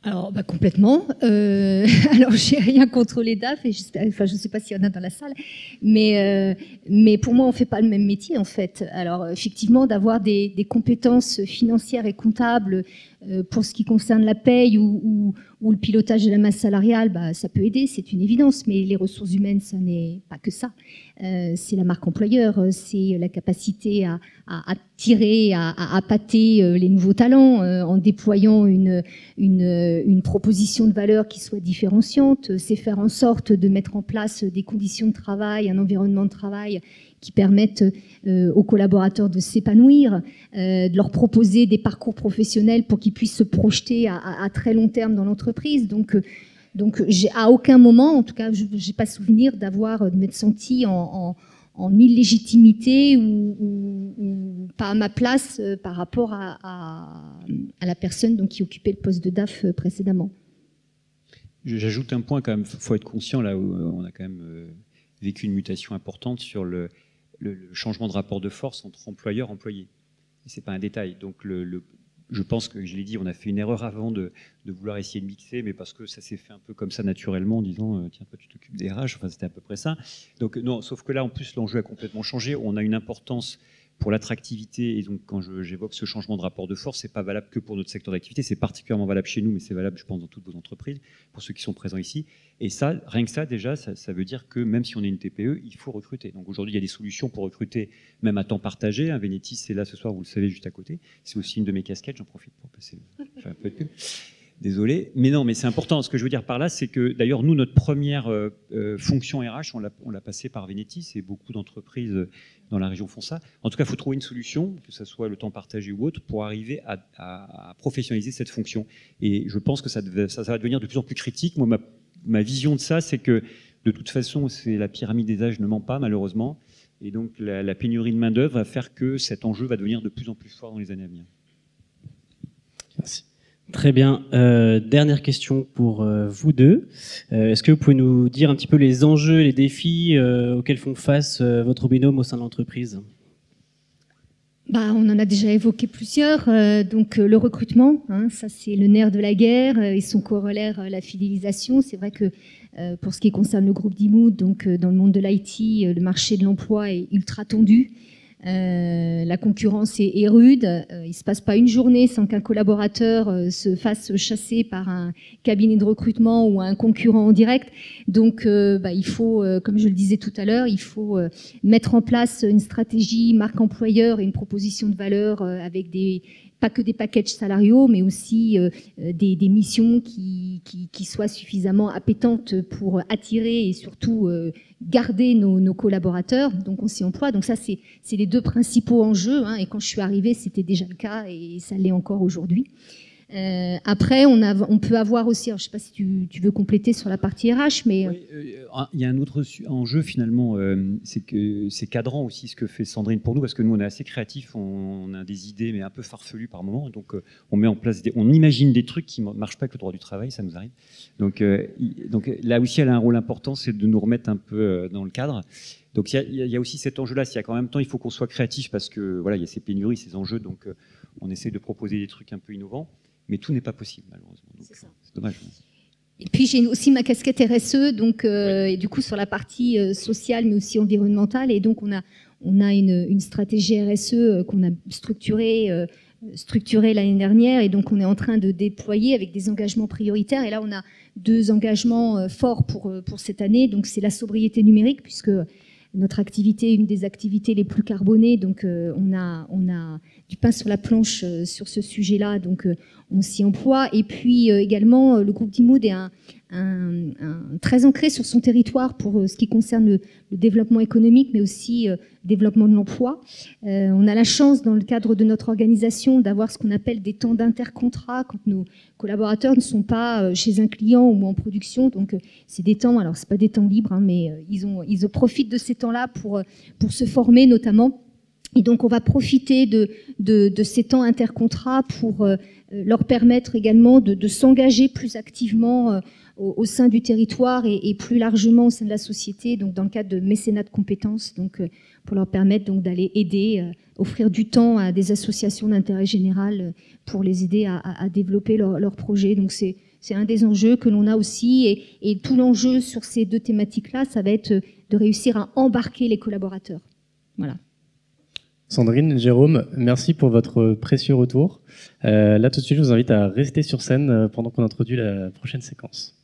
Alors, complètement. Alors, j'ai rien contre les DAF, et je ne sais pas s'il y en a dans la salle, mais pour moi, on ne fait pas le même métier, en fait. Alors, effectivement, d'avoir des compétences financières et comptables pour ce qui concerne la paye ou le pilotage de la masse salariale, ça peut aider, c'est une évidence, mais les ressources humaines, ça n'est pas que ça. C'est la marque employeur, c'est la capacité à attirer, à appâter les nouveaux talents en déployant une proposition de valeur qui soit différenciante, c'est faire en sorte de mettre en place des conditions de travail, un environnement de travail qui permettent aux collaborateurs de s'épanouir, de leur proposer des parcours professionnels pour qu'ils puissent se projeter à très long terme dans l'entreprise. Donc à aucun moment, en tout cas, je n'ai pas souvenir de m'être sentie en illégitimité ou pas à ma place par rapport à la personne donc, qui occupait le poste de DAF précédemment. J'ajoute un point quand même, il faut être conscient là où on a quand même vécu une mutation importante sur le changement de rapport de force entre employeur et employé. Ce n'est pas un détail. Donc je pense que, je l'ai dit, on a fait une erreur avant de vouloir essayer de mixer, mais parce que ça s'est fait un peu comme ça naturellement, en disant tiens, toi tu t'occupes des RH, enfin c'était à peu près ça. Donc non, sauf que là en plus l'enjeu a complètement changé, on a une importance pour l'attractivité, et donc quand j'évoque ce changement de rapport de force, c'est pas valable que pour notre secteur d'activité, c'est particulièrement valable chez nous, mais c'est valable je pense dans toutes vos entreprises, pour ceux qui sont présents ici. Et ça, rien que ça déjà, ça veut dire que même si on est une TPE, il faut recruter. Donc aujourd'hui, il y a des solutions pour recruter, même à temps partagé. Un Vénétis, c'est là ce soir, vous le savez, juste à côté. C'est aussi une de mes casquettes, j'en profite pour passer un peu de pub. Désolé, mais non, mais c'est important. Ce que je veux dire par là, c'est que d'ailleurs, nous, notre première fonction RH, on l'a passée par Vénétis, et beaucoup d'entreprises dans la région font ça. En tout cas, il faut trouver une solution, que ce soit le temps partagé ou autre, pour arriver à professionnaliser cette fonction. Et je pense que ça va devenir de plus en plus critique. Moi, ma vision de ça, c'est que de toute façon, la pyramide des âges ne ment pas, malheureusement. Et donc, la pénurie de main-d'œuvre va faire que cet enjeu va devenir de plus en plus fort dans les années à venir. Merci. Très bien. Dernière question pour vous deux. Est-ce que vous pouvez nous dire un petit peu les enjeux et les défis auxquels font face votre binôme au sein de l'entreprise ? On en a déjà évoqué plusieurs. Donc le recrutement, ça c'est le nerf de la guerre, et son corollaire, la fidélisation. C'est vrai que pour ce qui concerne le groupe d'Imood, donc dans le monde de l'IT, le marché de l'emploi est ultra tendu. La concurrence est rude. Il ne se passe pas une journée sans qu'un collaborateur se fasse chasser par un cabinet de recrutement ou un concurrent en direct. Donc, il faut, comme je le disais tout à l'heure, il faut mettre en place une stratégie marque employeur et une proposition de valeur avec pas que des packages salariaux, mais aussi des missions qui soient suffisamment appétantes pour attirer et surtout garder nos collaborateurs. Donc on s'y emploie. Donc ça, c'est les deux principaux enjeux. Et quand je suis arrivée, c'était déjà le cas et ça l'est encore aujourd'hui. Après, on peut avoir aussi, alors je ne sais pas si tu veux compléter sur la partie RH, mais... Oui, il y a un autre enjeu finalement, c'est que c'est cadrant aussi ce que fait Sandrine pour nous, parce que nous on est assez créatifs, on a des idées mais un peu farfelues par moment, donc on met en place, on imagine des trucs qui ne marchent pas avec le droit du travail, ça nous arrive. Donc là aussi elle a un rôle important, c'est de nous remettre un peu dans le cadre. Donc il y a aussi cet enjeu-là, c'est qu'en même temps il faut qu'on soit créatif parce que voilà, il y a ces pénuries, ces enjeux, donc on essaie de proposer des trucs un peu innovants. Mais tout n'est pas possible, malheureusement. C'est dommage. Et puis, j'ai aussi ma casquette RSE, donc, et du coup, sur la partie sociale, mais aussi environnementale. Et donc, on a une stratégie RSE qu'on a structurée structuré l'année dernière, et donc on est en train de déployer avec des engagements prioritaires. Et là, on a 2 engagements forts pour cette année. Donc c'est la sobriété numérique, puisque notre activité est une des activités les plus carbonées, donc on a du pain sur la planche sur ce sujet-là, donc on s'y emploie. Et puis également, le groupe d'Imood est très ancré sur son territoire pour ce qui concerne le développement économique, mais aussi le développement de l'emploi. On a la chance, dans le cadre de notre organisation, d'avoir ce qu'on appelle des temps d'intercontrat quand nos collaborateurs ne sont pas chez un client ou en production. Donc c'est des temps, alors c'est pas des temps libres, hein, mais ils profitent de ces temps-là pour se former notamment. Et donc on va profiter de ces temps intercontrats pour leur permettre également de s'engager plus activement au sein du territoire et plus largement au sein de la société, donc dans le cadre de mécénat de compétences, donc pour leur permettre donc d'aller aider, offrir du temps à des associations d'intérêt général pour les aider à développer leurs projets. Donc c'est un des enjeux que l'on a aussi, et tout l'enjeu sur ces 2 thématiques-là, ça va être de réussir à embarquer les collaborateurs. Voilà. Sandrine, Jérôme, merci pour votre précieux retour. Là, tout de suite, je vous invite à rester sur scène pendant qu'on introduit la prochaine séquence.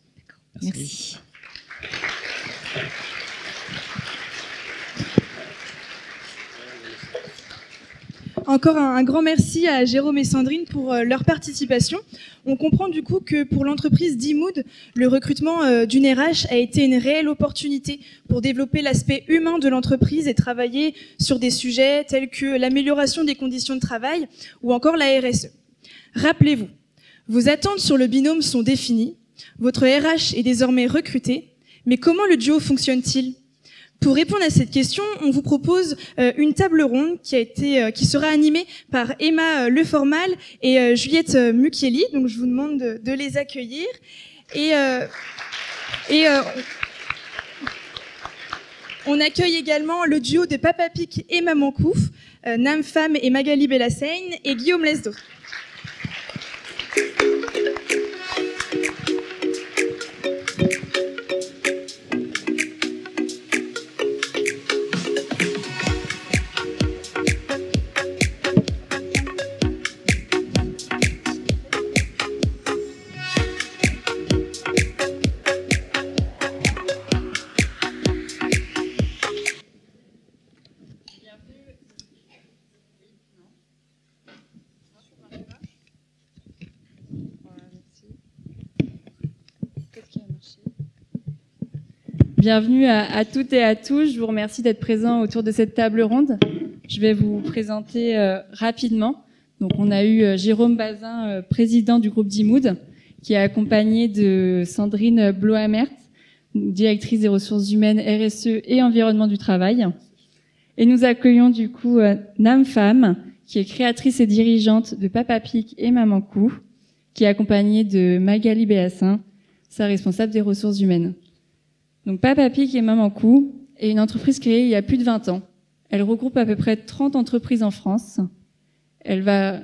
Merci. Encore un grand merci à Jérôme et Sandrine pour leur participation. On comprend du coup que pour l'entreprise d'Imood, le recrutement d'une RH a été une réelle opportunité pour développer l'aspect humain de l'entreprise et travailler sur des sujets tels que l'amélioration des conditions de travail ou encore la RSE. Rappelez-vous, vos attentes sur le binôme sont définies, votre RH est désormais recruté, mais comment le duo fonctionne-t-il ? Pour répondre à cette question, on vous propose une table ronde qui sera animée par Emma Leformal et Juliette Mucchielli. Donc je vous demande de les accueillir. On accueille également le duo de Papa Pic et Maman Kouf, Nam Pham et Magali Bellassaigne et Guillaume Lesdo. Bienvenue à toutes et à tous. Je vous remercie d'être présents autour de cette table ronde. Je vais vous présenter rapidement. Donc, on a eu Jérôme Bazin, président du groupe d'Imood, qui est accompagné de Sandrine Blohamert, directrice des ressources humaines, RSE et environnement du travail. Et nous accueillons du coup Nam Pham, qui est créatrice et dirigeante de Papa Pic et Maman Kouf, qui est accompagnée de Magali Béassin, sa responsable des ressources humaines. Donc Papa Pic et Maman Kouf est une entreprise créée il y a plus de 20 ans. Elle regroupe à peu près 30 entreprises en France. Elle va...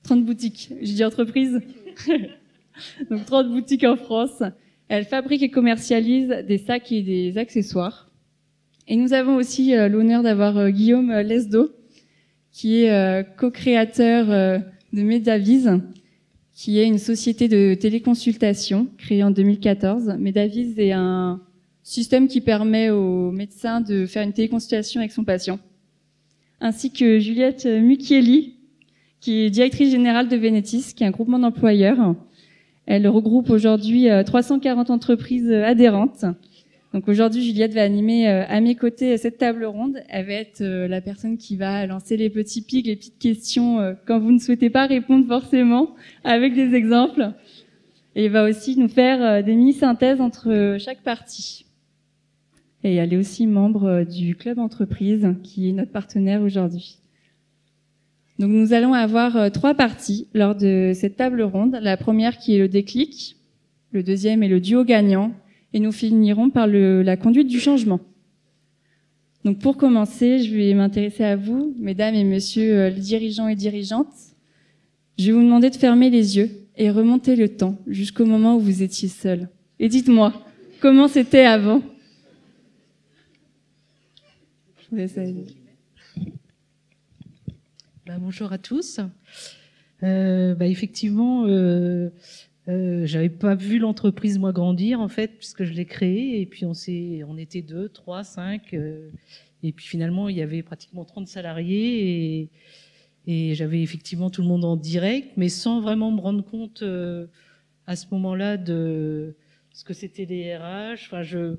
30 boutiques, j'ai dit entreprise. Donc 30 boutiques en France. Elle fabrique et commercialise des sacs et des accessoires. Et nous avons aussi l'honneur d'avoir Guillaume Lesdo, qui est co-créateur de Medavise, qui est une société de téléconsultation créée en 2014. Medavise est un système qui permet aux médecins de faire une téléconsultation avec son patient. Ainsi que Juliette Mucchielli, qui est directrice générale de Venetis, qui est un groupement d'employeurs. Elle regroupe aujourd'hui 340 entreprises adhérentes. Donc aujourd'hui, Juliette va animer à mes côtés cette table ronde. Elle va être la personne qui va lancer les petits pics, les petites questions quand vous ne souhaitez pas répondre forcément, avec des exemples. Et elle va aussi nous faire des mini-synthèses entre chaque partie. Et elle est aussi membre du Club Entreprise, qui est notre partenaire aujourd'hui. Donc nous allons avoir 3 parties lors de cette table ronde. La première qui est le déclic, le deuxième est le duo gagnant, et nous finirons par la conduite du changement. Donc pour commencer, je vais m'intéresser à vous, mesdames et messieurs les dirigeants et dirigeantes. Je vais vous demander de fermer les yeux et remonter le temps jusqu'au moment où vous étiez seuls. Et dites-moi, comment c'était avant ? Bonjour à tous. Effectivement, j'avais pas vu l'entreprise moi grandir en fait, puisque je l'ai créée et puis on était 2, 3, 5 et puis finalement il y avait pratiquement 30 salariés et j'avais effectivement tout le monde en direct, mais sans vraiment me rendre compte à ce moment-là de ce que c'était les RH. Enfin, je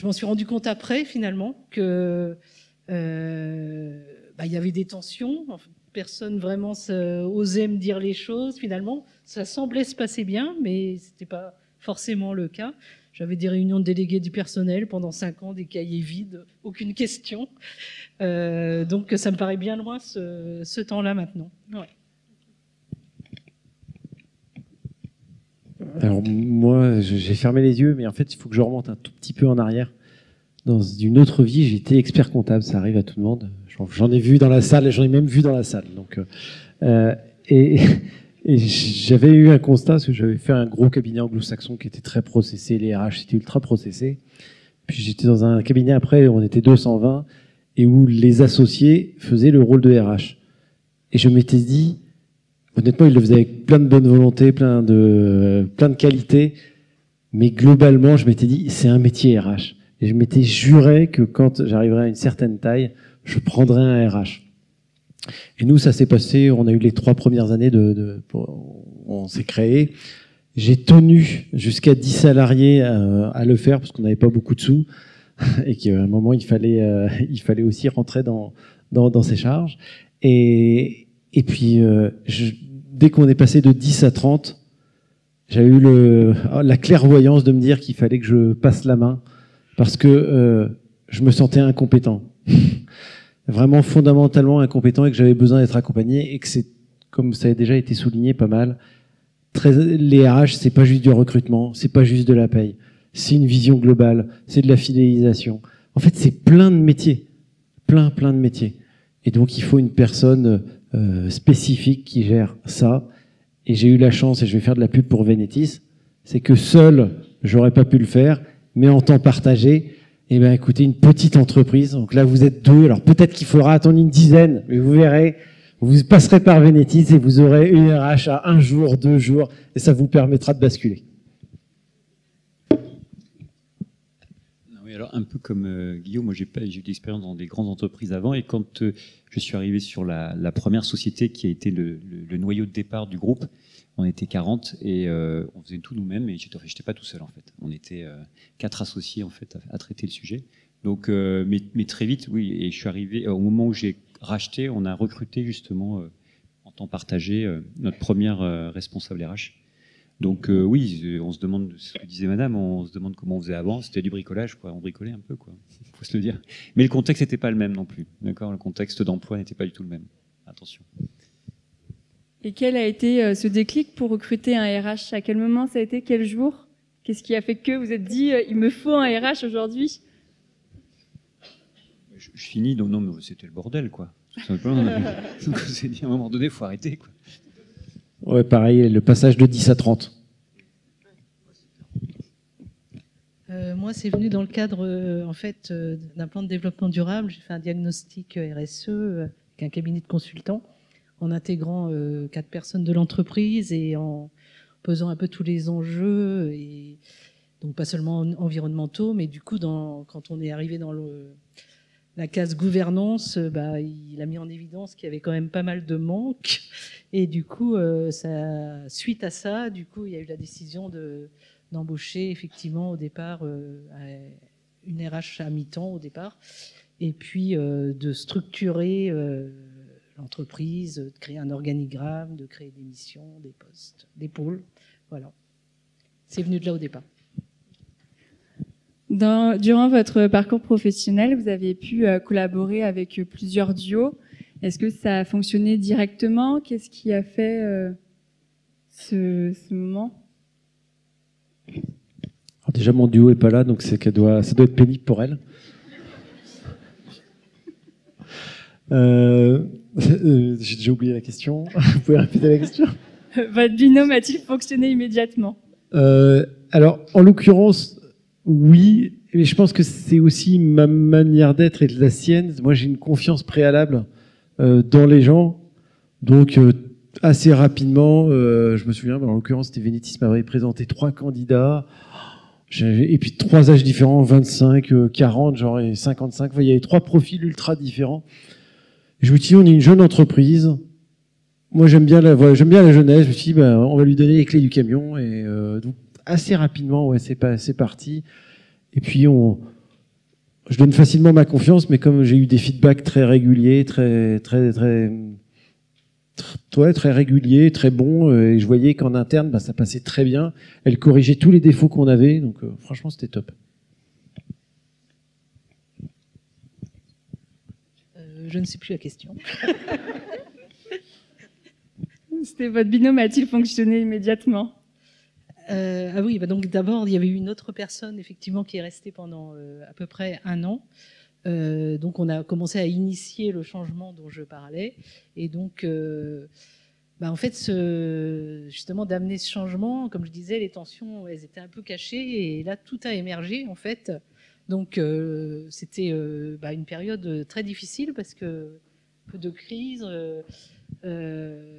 m'en suis rendu compte après finalement que il y avait des tensions. Enfin, personne vraiment osait me dire les choses. Finalement, ça semblait se passer bien, mais c'était pas forcément le cas. J'avais des réunions de délégués du personnel pendant 5 ans, des cahiers vides, aucune question. Donc ça me paraît bien loin ce temps-là maintenant. Ouais. Alors moi, j'ai fermé les yeux, mais en fait, il faut que je remonte un tout petit peu en arrière. Dans une autre vie, j'étais expert comptable, ça arrive à tout le monde. J'en ai vu dans la salle, j'en ai même vu dans la salle. Donc, et j'avais eu un constat, parce que j'avais fait un gros cabinet anglo-saxon qui était très processé, les RH c'était ultra processé. Puis j'étais dans un cabinet après, on était 220, et où les associés faisaient le rôle de RH. Et je m'étais dit, honnêtement, ils le faisaient avec plein de bonne volonté, plein de qualités, mais globalement, je m'étais dit, c'est un métier RH. Et je m'étais juré que quand j'arriverais à une certaine taille, je prendrais un RH. Et nous, ça s'est passé, on a eu les 3 premières années on s'est créé. J'ai tenu jusqu'à 10 salariés à le faire parce qu'on n'avait pas beaucoup de sous et qu'à un moment, il fallait aussi rentrer dans ses charges. Et puis, dès qu'on est passé de 10 à 30, j'ai eu la clairvoyance de me dire qu'il fallait que je passe la main parce que je me sentais incompétent. Vraiment fondamentalement incompétent et que j'avais besoin d'être accompagné et que c'est, comme ça a déjà été souligné pas mal, les RH, c'est pas juste du recrutement, c'est pas juste de la paye, c'est une vision globale, c'est de la fidélisation. En fait, c'est plein de métiers, plein de métiers. Et donc, il faut une personne spécifique qui gère ça. Et j'ai eu la chance, et je vais faire de la pub pour Venetis, c'est que seul, j'aurais pas pu le faire, mais en temps partagé, eh ben, écoutez, une petite entreprise. Donc là, vous êtes 2. Alors peut-être qu'il faudra attendre une dizaine, mais vous verrez, vous passerez par Venetis et vous aurez une RH à 1 jour, 2 jours, et ça vous permettra de basculer. Oui, alors un peu comme Guillaume, moi j'ai eu de l'expérience dans des grandes entreprises avant, et quand je suis arrivé sur la première société qui a été le noyau de départ du groupe, on était 40 et on faisait tout nous-mêmes et j'étais pas tout seul en fait. On était 4 associés en fait à traiter le sujet. Donc, mais très vite, oui. Et je suis arrivé au moment où j'ai racheté, on a recruté justement en temps partagé notre première responsable RH. Donc oui, on se demande ce que disait Madame, on se demande comment on faisait avant. C'était du bricolage, quoi. On bricolait un peu, quoi. Faut se le dire. Mais le contexte n'était pas le même non plus. D'accord, le contexte d'emploi n'était pas du tout le même. Attention. Et quel a été ce déclic pour recruter un RH? À quel moment ça a été? Quel jour? Qu'est-ce qui a fait que vous êtes dit il me faut un RH aujourd'hui? Je finis, donc non, mais c'était le bordel, quoi. Tout simplement. Donc on s'est dit à un moment donné, il faut arrêter, quoi. Ouais, pareil, le passage de 10 à 30. Moi, c'est venu dans le cadre en fait d'un plan de développement durable. J'ai fait un diagnostic RSE avec un cabinet de consultants, en intégrant 4 personnes de l'entreprise et en posant un peu tous les enjeux, et donc pas seulement environnementaux, mais du coup, quand on est arrivé dans la case gouvernance, il a mis en évidence qu'il y avait quand même pas mal de manques, et du coup, suite à ça, du coup, il y a eu la décision d'embaucher effectivement au départ une RH à mi-temps au départ, et puis de structurer l'entreprise, de créer un organigramme, de créer des missions, des postes, des pôles. Voilà. C'est venu de là au départ. Durant votre parcours professionnel, vous avez pu collaborer avec plusieurs duos. Est-ce que ça a fonctionné directement? Qu'est-ce qui a fait ce moment? Alors déjà, mon duo est pas là, donc ça doit être pénible pour elle. J'ai déjà oublié la question. Vous pouvez répéter la question? Votre binôme a-t-il fonctionné immédiatement? Alors, en l'occurrence, oui, mais je pense que c'est aussi ma manière d'être et de la sienne. Moi, j'ai une confiance préalable dans les gens. Donc, assez rapidement, je me souviens, en l'occurrence, c'était Vénétis m'avait présenté 3 candidats, et puis 3 âges différents, 25, 40, genre, et 55. Enfin, il y avait 3 profils ultra différents. Et je me suis dit, on est une jeune entreprise. Moi, j'aime bien la jeunesse. Je me suis dit, on va lui donner les clés du camion. Et donc, assez rapidement, ouais, c'est parti. Et puis, je donne facilement ma confiance, mais comme j'ai eu des feedbacks très réguliers, très réguliers, très bons, et je voyais qu'en interne, ça passait très bien. Elle corrigeait tous les défauts qu'on avait, donc franchement, c'était top. Je ne sais plus la question. C'était votre binôme a-t-il fonctionné immédiatement? Ah oui, donc d'abord, il y avait eu une autre personne effectivement qui est restée pendant à peu près 1 an. Donc on a commencé à initier le changement dont je parlais. Et donc, en fait, justement, d'amener ce changement, comme je disais, les tensions, elles étaient un peu cachées. Et là, tout a émergé, en fait. Donc, c'était une période très difficile parce que peu de crise.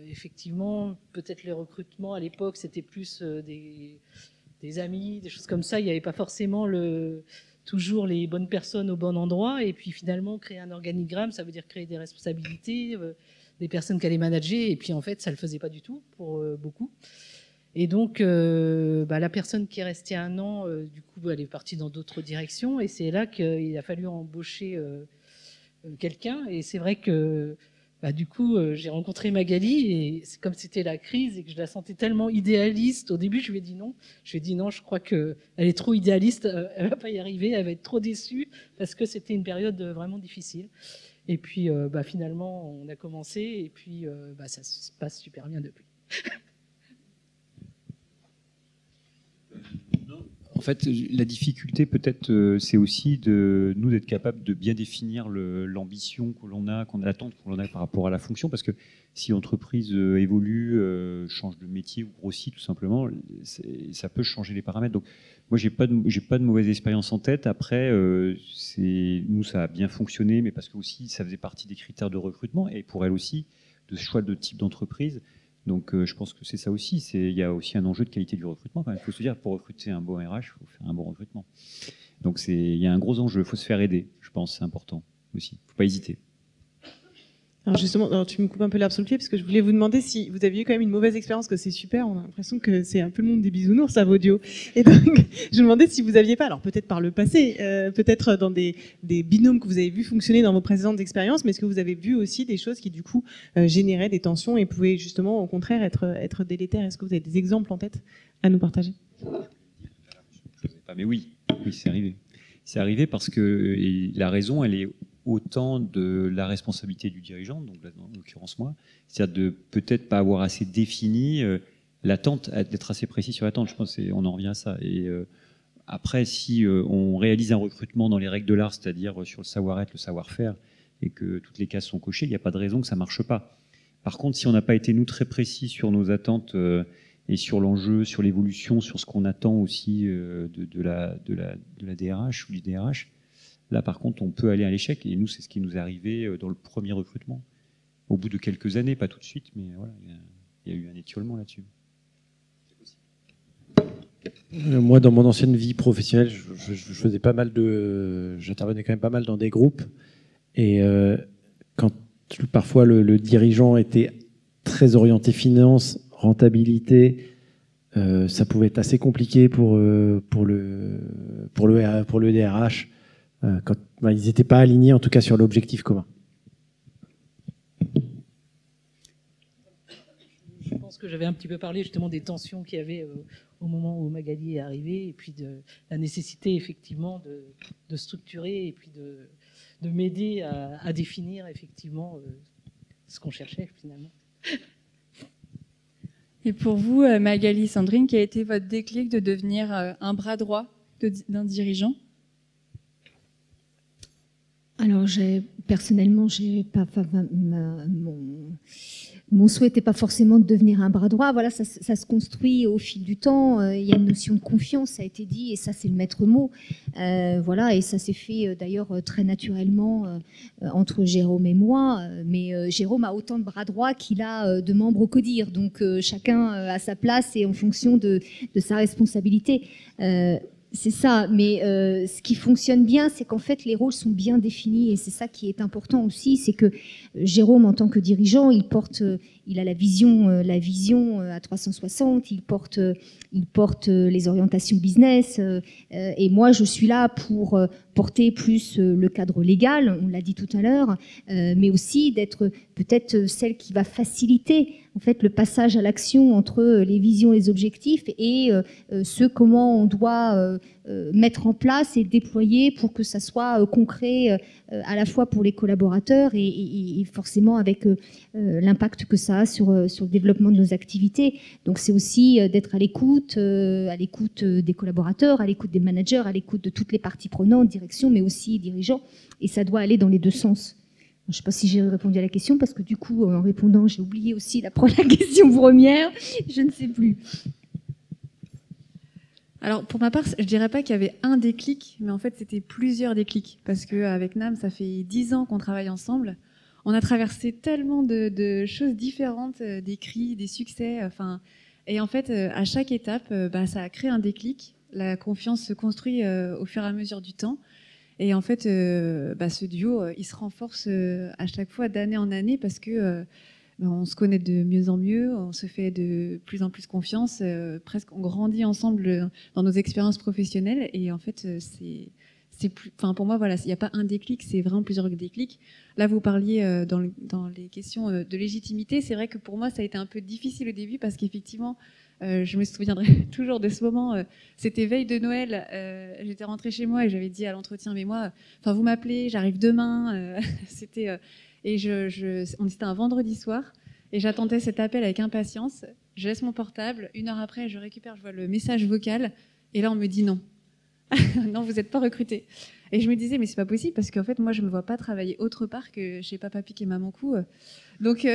Effectivement, peut-être les recrutements à l'époque, c'était plus des amis, des choses comme ça. Il n'y avait pas forcément toujours les bonnes personnes au bon endroit. Et puis finalement, créer un organigramme, ça veut dire créer des responsabilités, des personnes qui allaient manager. Et puis en fait, ça ne le faisait pas du tout pour beaucoup. Et donc, la personne qui est restée 1 an, du coup, elle est partie dans d'autres directions. Et c'est là qu'il a fallu embaucher quelqu'un. Et c'est vrai que du coup, j'ai rencontré Magali et c'est comme c'était la crise et que je la sentais tellement idéaliste. Au début, je lui ai dit non. Je lui ai dit non, je crois qu'elle est trop idéaliste, elle va pas y arriver, elle va être trop déçue parce que c'était une période vraiment difficile. Et puis, finalement, on a commencé et puis ça se passe super bien depuis. En fait, la difficulté, peut-être, c'est aussi de nous d'être capables de bien définir l'ambition que l'on a, l'attente que l'on a par rapport à la fonction, parce que si l'entreprise évolue, change de métier ou grossit tout simplement, ça peut changer les paramètres. Donc, moi, j'ai pas de mauvaise expérience en tête. Après, nous, ça a bien fonctionné, mais parce que aussi, ça faisait partie des critères de recrutement et pour elle aussi, de choix de type d'entreprise. Donc, je pense que c'est ça aussi. Il y a aussi un enjeu de qualité du recrutement. Il faut se dire, pour recruter un bon RH, il faut faire un bon recrutement. Donc, il y a un gros enjeu. Il faut se faire aider, je pense, c'est important aussi. Il ne faut pas hésiter. Alors justement, tu me coupes un peu l'herbe sous le pied parce que je voulais vous demander si vous aviez eu quand même une mauvaise expérience, que c'est super, on a l'impression que c'est un peu le monde des bisounours à Vaudio. Et donc, je me demandais si vous aviez pas, alors peut-être par le passé, peut-être dans des binômes que vous avez vu fonctionner dans vos précédentes expériences, mais est-ce que vous avez vu aussi des choses qui du coup généraient des tensions et pouvaient justement au contraire être délétères? Est-ce que vous avez des exemples en tête à nous partager? Mais oui, c'est arrivé. C'est arrivé parce que la raison, elle est autant de la responsabilité du dirigeant, donc en l'occurrence moi, c'est-à-dire de peut-être pas avoir assez défini l'attente, d'être assez précis sur l'attente. Je pense qu'on en revient à ça. Et après, si on réalise un recrutement dans les règles de l'art, c'est-à-dire sur le savoir-être, le savoir-faire, et que toutes les cases sont cochées, il n'y a pas de raison que ça marche pas. Par contre, si on n'a pas été nous très précis sur nos attentes et sur l'enjeu, sur l'évolution, sur ce qu'on attend aussi de la DRH ou du DRH, là, par contre, on peut aller à l'échec. Et nous, c'est ce qui nous est arrivé dans le premier recrutement. Au bout de quelques années, pas tout de suite, mais voilà, il y a eu un étiolement là-dessus. Moi, dans mon ancienne vie professionnelle, je faisais pas mal j'intervenais quand même pas mal dans des groupes. Et quand parfois le dirigeant était très orienté finance, rentabilité, ça pouvait être assez compliqué pour le DRH. Quand ils n'étaient pas alignés, en tout cas, sur l'objectif commun. Je pense que j'avais un petit peu parlé justement des tensions qu'il y avait au moment où Magali est arrivée, et puis de la nécessité effectivement de structurer et puis de m'aider à définir effectivement ce qu'on cherchait finalement. Et pour vous, Magali, Sandrine, quel a été votre déclic de devenir un bras droit d'un dirigeant? Alors, j'ai personnellement, mon souhait n'était pas forcément de devenir un bras droit. Voilà, ça se construit au fil du temps. Il y a une notion de confiance, ça a été dit, et ça, c'est le maître mot. Voilà, et ça s'est fait d'ailleurs très naturellement entre Jérôme et moi. Mais Jérôme a autant de bras droits qu'il a de membres au CODIR. Donc chacun a sa place et en fonction de sa responsabilité. C'est ça, mais ce qui fonctionne bien, c'est qu'en fait, les rôles sont bien définis, et c'est ça qui est important aussi, c'est que Jérôme, en tant que dirigeant, il a la vision à 360, il porte les orientations business, et moi, je suis là pour porter plus le cadre légal, on l'a dit tout à l'heure, mais aussi d'être peut-être celle qui va faciliter en fait le passage à l'action entre les visions et les objectifs et comment on doit mettre en place et déployer pour que ça soit concret à la fois pour les collaborateurs et forcément avec l'impact que ça a sur le développement de nos activités. Donc c'est aussi d'être à l'écoute des collaborateurs, à l'écoute des managers, à l'écoute de toutes les parties prenantes, direction, mais aussi dirigeants, et ça doit aller dans les deux sens. Je ne sais pas si j'ai répondu à la question, parce que du coup, en répondant, j'ai oublié aussi la question première. Je ne sais plus. Alors, pour ma part, je ne dirais pas qu'il y avait un déclic, mais en fait, c'était plusieurs déclics. Parce qu'avec Nam, ça fait 10 ans qu'on travaille ensemble. On a traversé tellement de choses différentes, des cris, des succès. Et en fait, à chaque étape, ça a créé un déclic. La confiance se construit au fur et à mesure du temps. Et en fait, ce duo, il se renforce à chaque fois d'année en année parce que on se connaît de mieux en mieux, on se fait de plus en plus confiance, presque on grandit ensemble dans nos expériences professionnelles. Et en fait, pour moi, voilà, il n'y a pas un déclic, c'est vraiment plusieurs déclics. Là, vous parliez dans les questions de légitimité. C'est vrai que pour moi, ça a été un peu difficile au début parce qu'effectivement, je me souviendrai toujours de ce moment. C'était veille de Noël. J'étais rentrée chez moi et j'avais dit à l'entretien, mais moi, vous m'appelez, j'arrive demain. C'était un vendredi soir et j'attendais cet appel avec impatience. Je laisse mon portable. 1 heure après, je récupère, je vois le message vocal et là, on me dit non. Non, vous n'êtes pas recruté. Et je me disais, mais c'est pas possible parce qu'en fait, moi, je me vois pas travailler autre part que chez Papa Pic et Maman Cou. Donc,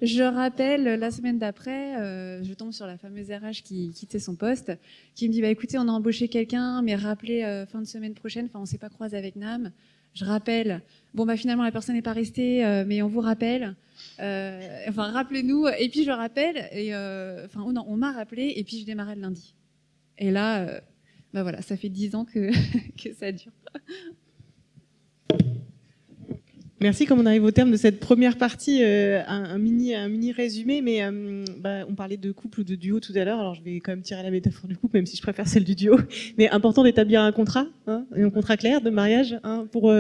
je rappelle la semaine d'après, je tombe sur la fameuse RH qui quittait son poste, qui me dit, écoutez, on a embauché quelqu'un, mais rappelez fin de semaine prochaine. On s'est pas croisé avec Nam. Je rappelle. Finalement, la personne n'est pas restée, mais on vous rappelle. Rappelez-nous. Et puis je rappelle. Et on m'a rappelé. Et puis je démarrais le lundi. Et là. Voilà, ça fait 10 ans que ça dure. Merci. Comme on arrive au terme de cette première partie, un mini résumé, mais on parlait de couple ou de duo tout à l'heure, alors je vais quand même tirer la métaphore du couple, même si je préfère celle du duo, mais important d'établir un contrat, un contrat clair de mariage, pour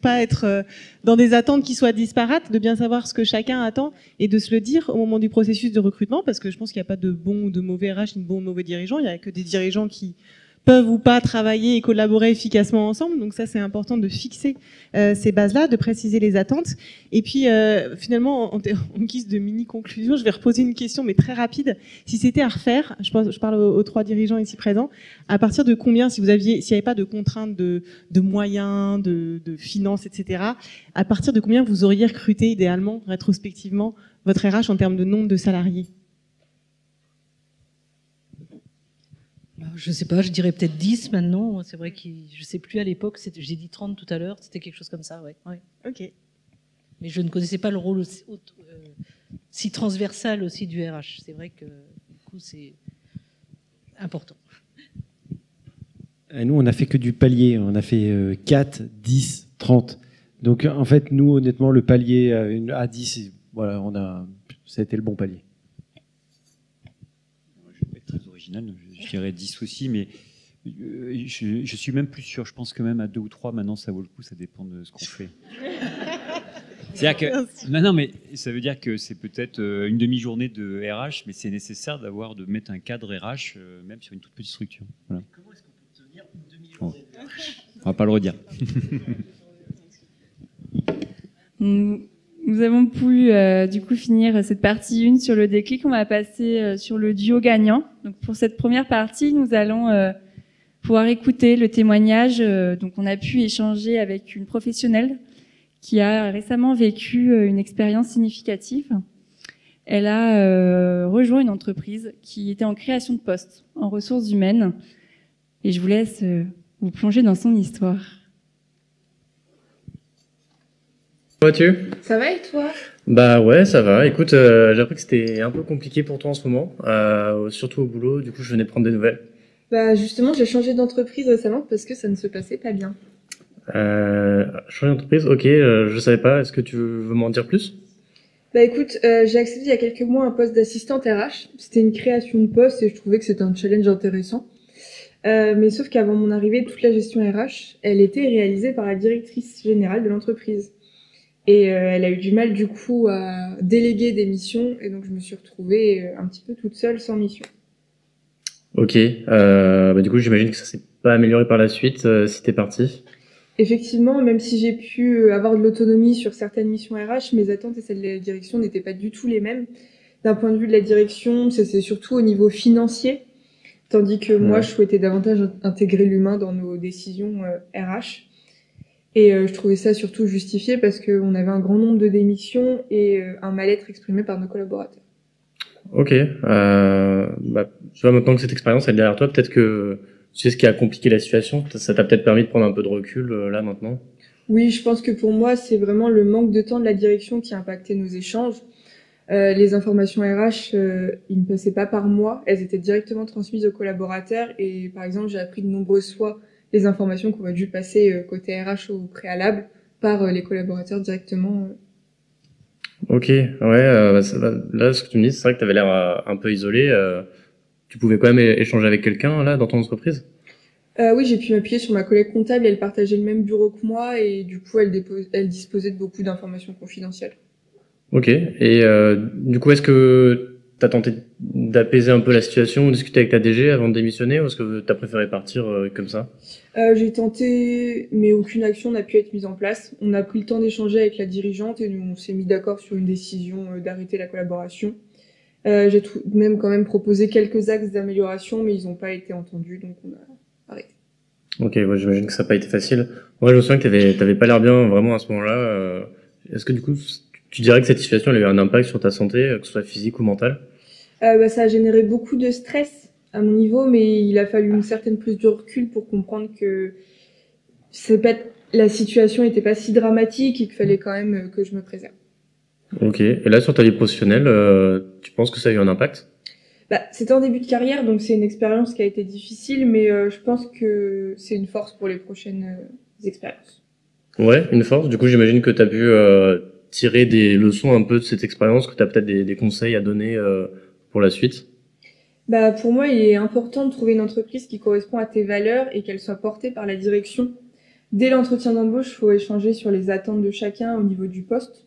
pas être dans des attentes qui soient disparates, de bien savoir ce que chacun attend et de se le dire au moment du processus de recrutement, parce que je pense qu'il n'y a pas de bon ou de mauvais RH ni de bon ou de mauvais dirigeants, il n'y a que des dirigeants qui peuvent ou pas travailler et collaborer efficacement ensemble. Donc ça, c'est important de fixer ces bases-là, de préciser les attentes. Et puis, finalement, en guise de mini-conclusion, je vais reposer une question, mais très rapide. Si c'était à refaire, je parle aux 3 dirigeants ici présents, à partir de combien, s'il n'y avait pas de contraintes de moyens, de finances, etc., à partir de combien vous auriez recruté idéalement, rétrospectivement, votre RH en termes de nombre de salariés ? Je sais pas, je dirais peut-être 10 maintenant. C'est vrai que je sais plus à l'époque, j'ai dit 30 tout à l'heure, c'était quelque chose comme ça, ouais. Ok. Mais je ne connaissais pas le rôle si transversal aussi du RH. C'est vrai que du coup c'est important. Et nous, on n'a fait que du palier. On a fait 4, 10, 30. Donc en fait, nous, honnêtement, le palier à 10, voilà, ça a été le bon palier. Je vais être très original. Je dirais 10 aussi, mais je suis même plus sûr. Je pense que même à 2 ou 3, maintenant, ça vaut le coup. Ça dépend de ce qu'on fait. C'est-à-dire que non, mais ça veut dire que c'est peut-être une demi-journée de RH, mais c'est nécessaire de mettre un cadre RH, même sur une toute petite structure. Voilà. Comment est-ce qu'on peut tenir une demi-journée de RH ? On va pas le redire. Nous avons pu du coup finir cette partie 1 sur le déclic. On va passer sur le duo gagnant. Donc pour cette première partie, nous allons pouvoir écouter le témoignage. Donc on a pu échanger avec une professionnelle qui a récemment vécu une expérience significative. Elle a rejoint une entreprise qui était en création de postes, en ressources humaines. Et je vous laisse vous plonger dans son histoire. Vas-tu ? Ça va et toi ? Bah ouais, ça va. Écoute, j'ai appris que c'était un peu compliqué pour toi en ce moment, surtout au boulot. Du coup, je venais prendre des nouvelles. Bah justement, j'ai changé d'entreprise récemment parce que ça ne se passait pas bien. Changer d'entreprise, ok, je savais pas. Est-ce que tu veux m'en dire plus ? Bah écoute, j'ai accédé il y a quelques mois à un poste d'assistante RH. C'était une création de poste et je trouvais que c'était un challenge intéressant. Mais sauf qu'avant mon arrivée, toute la gestion RH, elle était réalisée par la directrice générale de l'entreprise. Et elle a eu du mal du coup à déléguer des missions et donc je me suis retrouvée un petit peu toute seule sans mission. Ok, bah du coup j'imagine que ça s'est pas amélioré par la suite si t'es parti. Effectivement, même si j'ai pu avoir de l'autonomie sur certaines missions RH, mes attentes et celles de la direction n'étaient pas du tout les mêmes. D'un point de vue de la direction, c'est surtout au niveau financier, tandis que moi je souhaitais davantage intégrer l'humain dans nos décisions RH. Et je trouvais ça surtout justifié parce qu'on avait un grand nombre de démissions et un mal-être exprimé par nos collaborateurs. Ok, bah, tu vois maintenant que cette expérience est derrière toi, peut-être que tu sais ce qui a compliqué la situation, ça t'a peut-être permis de prendre un peu de recul là maintenant. Oui, je pense que pour moi c'est vraiment le manque de temps de la direction qui a impacté nos échanges. Les informations RH, ils ne passaient pas par moi, elles étaient directement transmises aux collaborateurs et par exemple j'ai appris de nombreuses fois les informations qu'on aurait dû passer côté RH au préalable par les collaborateurs directement. Ok, ouais, là, ce que tu me dis, c'est vrai que tu avais l'air un peu isolé. Tu pouvais quand même échanger avec quelqu'un là dans ton entreprise ? Oui, j'ai pu m'appuyer sur ma collègue comptable, elle partageait le même bureau que moi et du coup elle disposait de beaucoup d'informations confidentielles. Ok, et du coup est-ce que t'as tenté d'apaiser un peu la situation, ou discuter avec ta DG avant de démissionner, ou est-ce que t'as préféré partir comme ça ? J'ai tenté, mais aucune action n'a pu être mise en place. On a pris le temps d'échanger avec la dirigeante et on s'est mis d'accord sur une décision d'arrêter la collaboration. J'ai tout de même quand même proposé quelques axes d'amélioration, mais ils n'ont pas été entendus, donc on a arrêté. Ok, ouais, j'imagine que ça n'a pas été facile. Moi, je me souviens que t'avais pas l'air bien vraiment à ce moment-là. Est-ce que du coup, tu dirais que cette situation elle a eu un impact sur ta santé, que ce soit physique ou mentale ? Ça a généré beaucoup de stress à mon niveau, mais il a fallu une certaine prise de recul pour comprendre que la situation n'était pas si dramatique et qu'il fallait quand même que je me préserve. Ok, et là sur ta vie professionnelle, tu penses que ça a eu un impact ? C'était en début de carrière, donc c'est une expérience qui a été difficile, mais je pense que c'est une force pour les prochaines expériences. Ouais, une force. Du coup, j'imagine que tu as pu tirer des leçons un peu de cette expérience, que tu as peut-être des conseils à donner pour la suite. Pour moi, il est important de trouver une entreprise qui correspond à tes valeurs et qu'elle soit portée par la direction. Dès l'entretien d'embauche, il faut échanger sur les attentes de chacun au niveau du poste.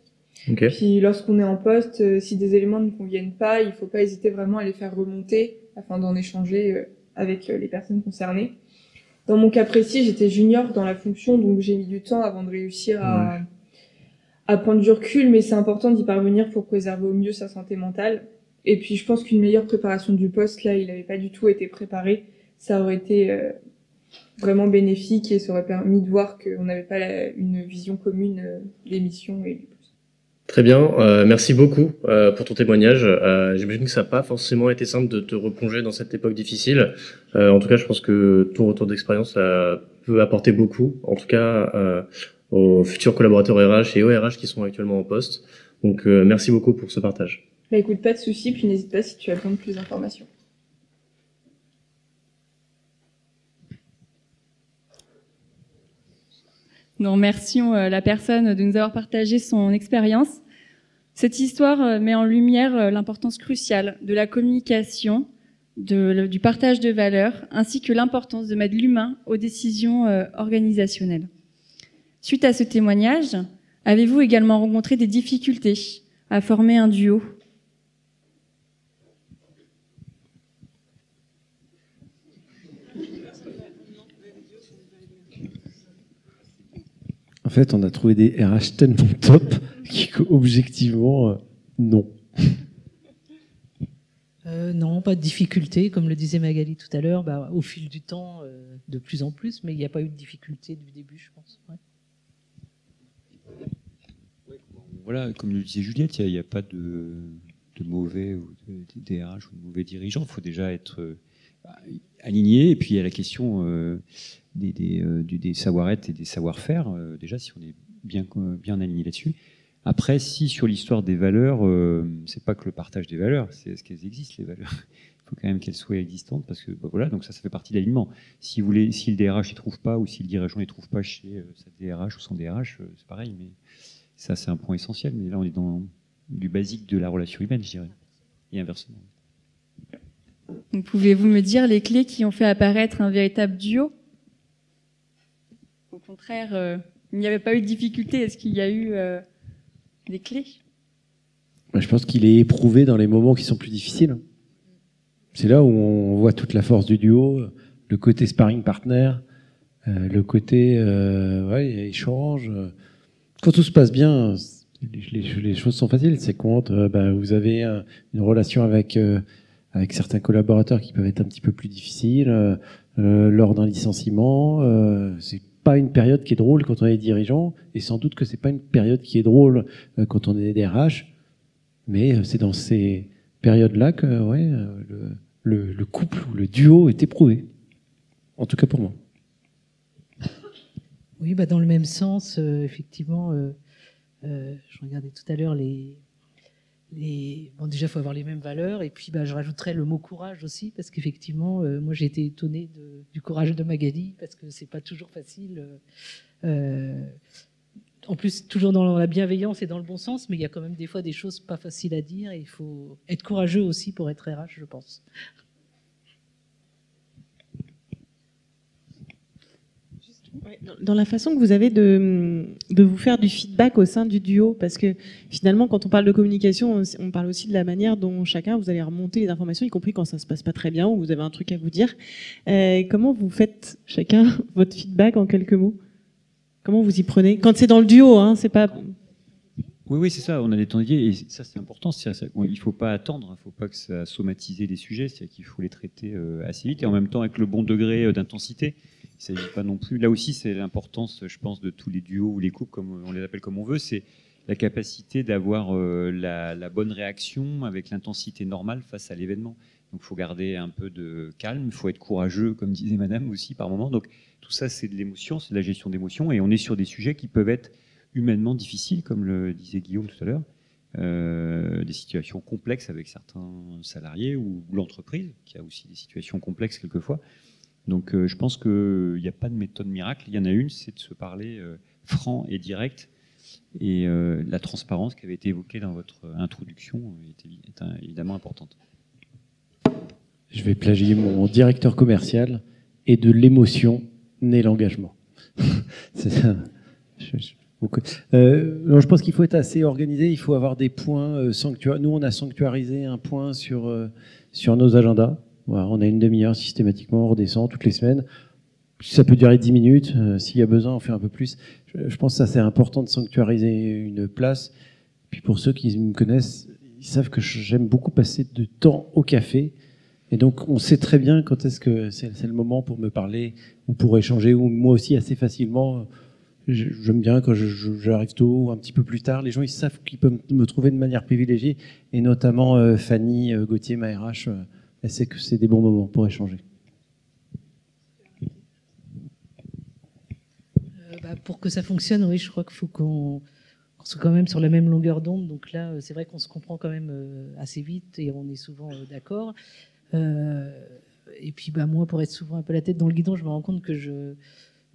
Okay. Puis lorsqu'on est en poste, si des éléments ne conviennent pas, il faut pas hésiter vraiment à les faire remonter afin d'en échanger avec les personnes concernées. Dans mon cas précis, j'étais junior dans la fonction, donc j'ai mis du temps avant de réussir à prendre du recul, mais c'est important d'y parvenir pour préserver au mieux sa santé mentale. Et puis je pense qu'une meilleure préparation du poste, là, il n'avait pas du tout été préparé. Ça aurait été vraiment bénéfique et ça aurait permis de voir qu'on n'avait pas une vision commune des missions et du poste. Très bien, merci beaucoup pour ton témoignage. J'imagine que ça n'a pas forcément été simple de te replonger dans cette époque difficile. En tout cas, je pense que ton retour d'expérience peut apporter beaucoup, en tout cas aux futurs collaborateurs RH et aux RH qui sont actuellement en poste. Donc merci beaucoup pour ce partage. Écoute, pas de souci, puis n'hésite pas si tu as besoin de plus d'informations. Nous remercions la personne de nous avoir partagé son expérience. Cette histoire met en lumière l'importance cruciale de la communication, du partage de valeurs, ainsi que l'importance de mettre l'humain aux décisions organisationnelles. Suite à ce témoignage, avez-vous également rencontré des difficultés à former un duo ? En fait, on a trouvé des RH tellement top qu'objectivement, non. Non, pas de difficulté, comme le disait Magali tout à l'heure, au fil du temps, de plus en plus, mais il n'y a pas eu de difficulté du début, je pense. Ouais. voilà, comme le disait Juliette, il n'y a pas de mauvais ou de DRH ou de mauvais dirigeants. Il faut déjà être aligné. Et puis il y a la question des savoir-être et des savoir-faire. Déjà, si on est bien aligné là-dessus. Après, si sur l'histoire des valeurs, c'est pas que le partage des valeurs, c'est est-ce qu'elles existent les valeurs. Il faut quand même qu'elles soient existantes parce que voilà, donc ça fait partie de l'alignement. Si le DRH ne trouve pas ou si le dirigeant ne trouve pas chez sa DRH ou son DRH, c'est pareil. Mais ça, c'est un point essentiel. Mais là, on est dans du basique de la relation humaine, je dirais, et inversement. Donc, pouvez-vous me dire les clés qui ont fait apparaître un véritable duo? Au contraire, il n'y avait pas eu de difficulté. Est-ce qu'il y a eu des clés? Je pense qu'il est éprouvé dans les moments qui sont plus difficiles. C'est là où on voit toute la force du duo, le côté sparring partner, le côté échange. Quand tout se passe bien, les choses sont faciles. C'est quand vous avez une relation avec certains collaborateurs qui peuvent être un petit peu plus difficiles lors d'un licenciement. C'est pas une période qui est drôle quand on est dirigeant, et sans doute que c'est pas une période qui est drôle quand on est DRH. Mais c'est dans ces périodes-là que le couple ou le duo est éprouvé. En tout cas pour moi. Oui, dans le même sens, effectivement, je regardais tout à l'heure déjà, il faut avoir les mêmes valeurs, et puis je rajouterais le mot courage aussi, parce qu'effectivement, moi j'ai été étonnée du courage de Magali, parce que c'est pas toujours facile. En plus, toujours dans la bienveillance et dans le bon sens, mais il y a quand même des fois des choses pas faciles à dire, et il faut être courageux aussi pour être RH, je pense. Dans la façon que vous avez de vous faire du feedback au sein du duo, parce que finalement, quand on parle de communication, on parle aussi de la manière dont chacun, vous allez remonter les informations, y compris quand ça se passe pas très bien ou vous avez un truc à vous dire. Comment vous faites chacun votre feedback en quelques mots? Comment vous y prenez? Quand c'est dans le duo, hein, c'est pas... Oui, c'est ça, on a des temps dédiés, et ça c'est important. Il ne faut pas attendre, il ne faut pas que ça somatise les sujets, c'est-à-dire qu'il faut les traiter assez vite, et en même temps avec le bon degré d'intensité. Il ne s'agit pas non plus... Là aussi, c'est l'importance, je pense, de tous les duos ou les couples, comme on les appelle comme on veut, c'est la capacité d'avoir la bonne réaction avec l'intensité normale face à l'événement. Donc il faut garder un peu de calme, il faut être courageux, comme disait Madame aussi par moment. Donc tout ça, c'est de l'émotion, c'est de la gestion d'émotion, et on est sur des sujets qui peuvent être humainement difficiles, comme le disait Guillaume tout à l'heure, des situations complexes avec certains salariés ou l'entreprise, qui a aussi des situations complexes quelquefois. Donc je pense qu'il n'y a pas de méthode miracle, il y en a une, c'est de se parler franc et direct, et la transparence qui avait été évoquée dans votre introduction est évidemment importante. Je vais plagier mon directeur commercial, et de l'émotion naît l'engagement. C'est ça. Je pense qu'il faut être assez organisé, il faut avoir des points sanctuaires. Nous, on a sanctuarisé un point sur nos agendas. Voilà, on a une demi-heure systématiquement, on redescend toutes les semaines. Ça peut durer 10 minutes. S'il y a besoin, on fait un peu plus. Je pense que ça, c'est important de sanctuariser une place. Puis pour ceux qui me connaissent, ils savent que j'aime beaucoup passer de temps au café. Et donc, on sait très bien quand est-ce que c'est le moment pour me parler ou pour échanger, ou moi aussi assez facilement. J'aime bien quand j'arrive tôt ou un petit peu plus tard. Les gens, ils savent qu'ils peuvent me trouver de manière privilégiée. Et notamment Fanny Gauthier, ma RH, elle sait que c'est des bons moments pour échanger. Pour que ça fonctionne, oui, je crois qu'il faut qu'on soit quand même sur la même longueur d'onde. Donc là, c'est vrai qu'on se comprend quand même assez vite et on est souvent d'accord. Et puis moi, pour être souvent un peu la tête dans le guidon, je me rends compte que je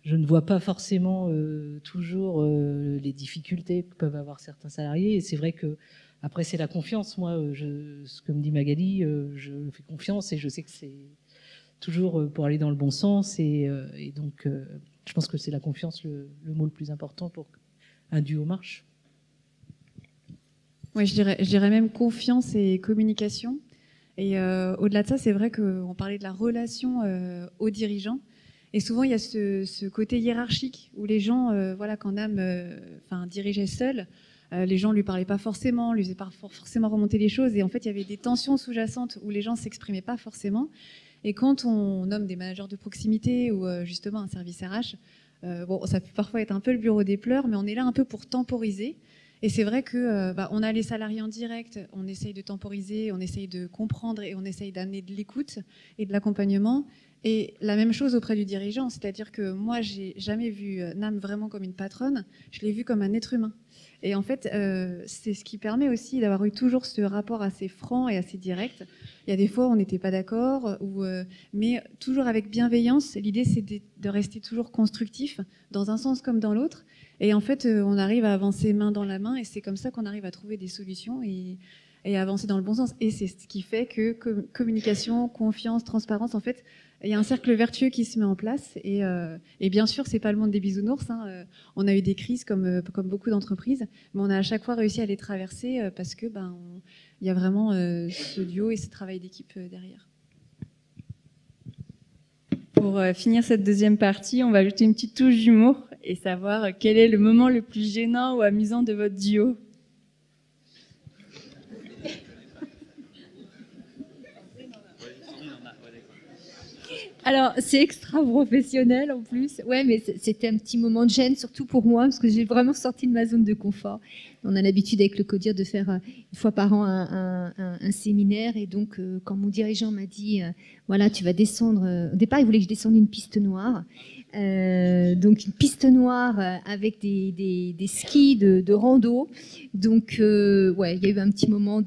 ne vois pas forcément toujours les difficultés que peuvent avoir certains salariés. Et c'est vrai que après, c'est la confiance. Moi, ce que me dit Magali, je fais confiance et je sais que c'est toujours pour aller dans le bon sens. Et donc, je pense que c'est la confiance le mot le plus important pour qu'un duo marche. Oui, je dirais même confiance et communication. Et au-delà de ça, c'est vrai qu'on parlait de la relation aux dirigeants. Et souvent, il y a ce côté hiérarchique où les gens, quand Nam dirigeait seul, les gens ne lui parlaient pas forcément, lui faisaient pas forcément remonter les choses. Et en fait, il y avait des tensions sous-jacentes où les gens ne s'exprimaient pas forcément. Et quand on nomme des managers de proximité ou justement un service RH, ça peut parfois être un peu le bureau des pleurs, mais on est là un peu pour temporiser Et c'est vrai que on a les salariés en direct, on essaye de temporiser, on essaye de comprendre et on essaye d'amener de l'écoute et de l'accompagnement. Et la même chose auprès du dirigeant, c'est-à-dire que moi, j'ai jamais vu Nam vraiment comme une patronne, je l'ai vu comme un être humain. Et en fait, c'est ce qui permet aussi d'avoir eu toujours ce rapport assez franc et assez direct. Il y a des fois, on n'était pas d'accord, mais toujours avec bienveillance. L'idée, c'est de rester toujours constructif, dans un sens comme dans l'autre. Et en fait, on arrive à avancer main dans la main, et c'est comme ça qu'on arrive à trouver des solutions et à avancer dans le bon sens. Et c'est ce qui fait que communication, confiance, transparence, en fait, il y a un cercle vertueux qui se met en place. Et bien sûr, c'est pas le monde des bisounours. Hein. On a eu des crises comme beaucoup d'entreprises, mais on a à chaque fois réussi à les traverser parce que il y a vraiment ce duo et ce travail d'équipe derrière. Pour finir cette deuxième partie, on va ajouter une petite touche d'humour et savoir quel est le moment le plus gênant ou amusant de votre duo. Alors, c'est extra professionnel en plus. Ouais, mais c'était un petit moment de gêne, surtout pour moi, parce que j'ai vraiment sorti de ma zone de confort. On a l'habitude avec le CODIR de faire une fois par an un séminaire. Et donc, quand mon dirigeant m'a dit, voilà, tu vas descendre... Au départ, il voulait que je descende une piste noire. Donc, une piste noire avec des skis de rando. Donc, ouais, il y a eu un petit moment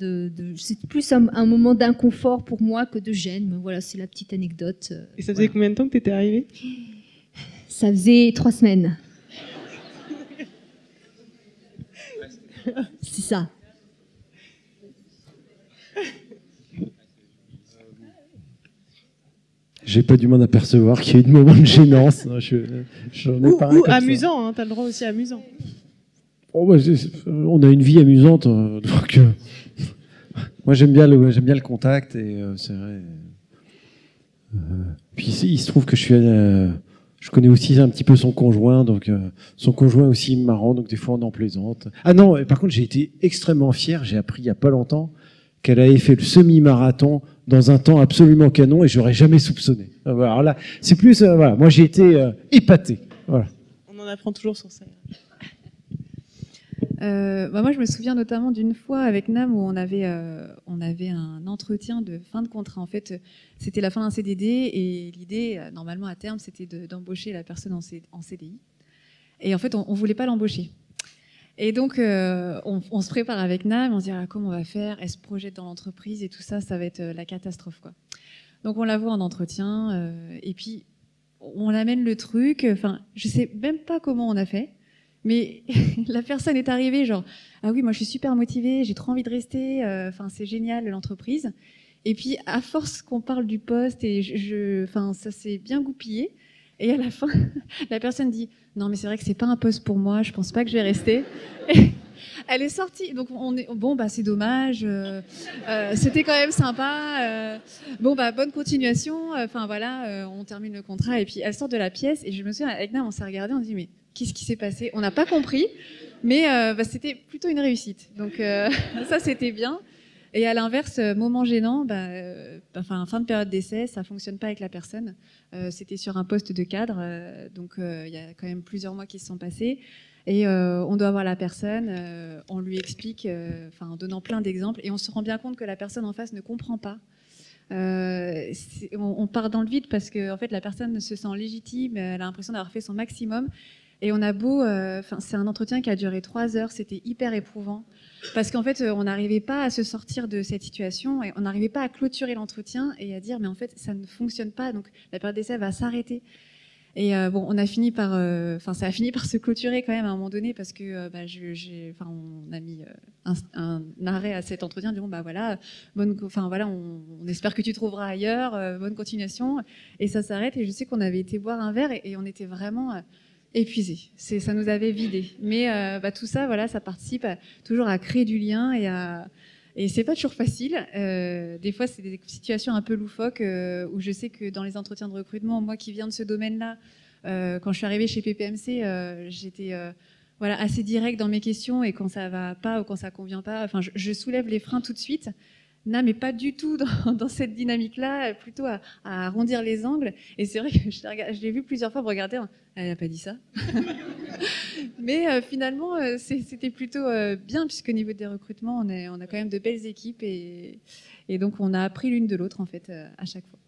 c'est plus un moment d'inconfort pour moi que de gêne. Mais voilà, c'est la petite anecdote. Et ça faisait combien de temps que tu étais arrivée? Ça faisait 3 semaines. C'est ça. J'ai pas dû m'en apercevoir qu'il y a eu de moments de gênance. J'en ai pas ou amusant, hein, t'as le droit aussi amusant. Oh, bah, on a une vie amusante, donc moi j'aime bien le contact et c'est vrai. Puis il se trouve que je connais aussi un petit peu son conjoint, donc son conjoint aussi marrant, donc des fois on en plaisante. Ah non, par contre j'ai été extrêmement fier, j'ai appris il y a pas longtemps qu'elle avait fait le semi-marathon dans un temps absolument canon et j'aurais jamais soupçonné. Alors là, c'est plus, voilà, moi j'ai été épaté. Voilà. On en apprend toujours sur ça. Moi, je me souviens notamment d'une fois avec Nam où on avait un entretien de fin de contrat. En fait, c'était la fin d'un CDD et l'idée, normalement à terme, c'était d'embaucher la personne en CDI. Et en fait, on voulait pas l'embaucher. Et donc, on se prépare avec Nam, on se dit comment on va faire, elle se projette dans l'entreprise et tout ça, ça va être la catastrophe, quoi. Donc, on la voit en entretien et puis on amène le truc. Enfin, je sais même pas comment on a fait. Mais la personne est arrivée genre ah oui, moi je suis super motivée, j'ai trop envie de rester, enfin c'est génial l'entreprise. Et puis à force qu'on parle du poste et enfin ça s'est bien goupillé. Et à la fin, la personne dit non mais c'est vrai que c'est pas un poste pour moi, je pense pas que je vais rester. Et elle est sortie, donc c'est dommage. C'était quand même sympa. Bonne continuation. Enfin voilà, on termine le contrat et puis elle sort de la pièce et je me souviens avec Nam on s'est regardé, on dit mais qu'est-ce qui s'est passé? On n'a pas compris, mais c'était plutôt une réussite. Donc ça, c'était bien. Et à l'inverse, moment gênant, fin de période d'essai, ça fonctionne pas avec la personne. C'était sur un poste de cadre, donc il y a quand même plusieurs mois qui se sont passés. Et on doit voir la personne, on lui explique, en donnant plein d'exemples, et on se rend bien compte que la personne en face ne comprend pas. On part dans le vide parce que en fait, la personne se sent légitime, elle a l'impression d'avoir fait son maximum. Et on a beau, c'est un entretien qui a duré 3 heures, c'était hyper éprouvant, parce qu'en fait, on n'arrivait pas à se sortir de cette situation, et on n'arrivait pas à clôturer l'entretien et à dire, mais en fait, ça ne fonctionne pas, donc la période d'essai va s'arrêter. Et on a fini par, ça a fini par se clôturer quand même à un moment donné, parce que on a mis un arrêt à cet entretien, disons voilà, on espère que tu trouveras ailleurs, bonne continuation, et ça s'arrête. Et je sais qu'on avait été boire un verre et on était vraiment épuisé. Ça nous avait vidé. Mais tout ça, voilà, ça participe toujours à créer du lien et c'est pas toujours facile. Des fois, c'est des situations un peu loufoques où je sais que dans les entretiens de recrutement, moi qui viens de ce domaine-là, quand je suis arrivée chez PPMC, j'étais assez direct dans mes questions, et quand ça va pas ou quand ça convient pas, je soulève les freins tout de suite. Non, mais pas du tout dans cette dynamique-là, plutôt à arrondir les angles. Et c'est vrai que je l'ai vu plusieurs fois me regarder, elle n'a pas dit ça. Mais finalement, c'était plutôt bien, puisqu'au niveau des recrutements, on a quand même de belles équipes et donc on a appris l'une de l'autre en fait à chaque fois.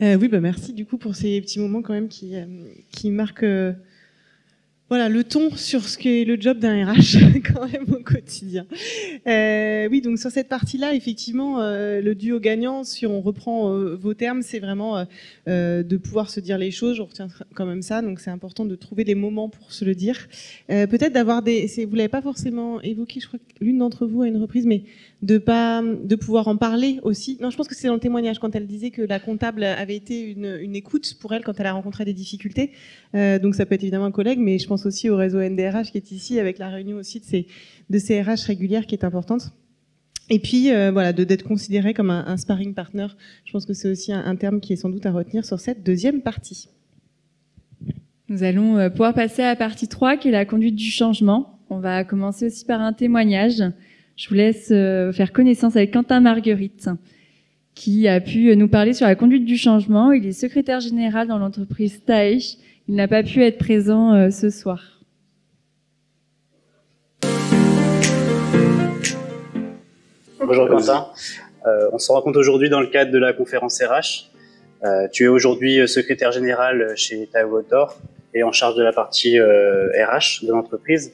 Oui, merci du coup pour ces petits moments quand même qui marquent voilà, le ton sur ce qu'est le job d'un RH quand même au quotidien. Oui, donc sur cette partie-là, effectivement, le duo gagnant, si on reprend vos termes, c'est vraiment de pouvoir se dire les choses. Je retiens quand même ça, donc c'est important de trouver des moments pour se le dire. Peut-être d'avoir vous l'avez pas forcément évoqué, je crois que l'une d'entre vous à une reprise, mais de pouvoir en parler aussi. Non, je pense que c'est dans le témoignage quand elle disait que la comptable avait été une écoute pour elle quand elle a rencontré des difficultés. Donc ça peut être évidemment un collègue, mais je pense aussi au réseau NDRH qui est ici avec la réunion aussi de ces RH régulières qui est importante. Et puis voilà, d'être considéré comme un sparring partner. Je pense que c'est aussi un terme qui est sans doute à retenir sur cette deuxième partie. Nous allons pouvoir passer à la partie 3 qui est la conduite du changement. On va commencer aussi par un témoignage. Je vous laisse faire connaissance avec Quentin Marguerite, qui a pu nous parler sur la conduite du changement. Il est secrétaire général dans l'entreprise Taech. Il n'a pas pu être présent ce soir. Bonjour Quentin. On se rencontre aujourd'hui dans le cadre de la conférence RH. Tu es aujourd'hui secrétaire général chez Taech Outdoor et en charge de la partie RH de l'entreprise.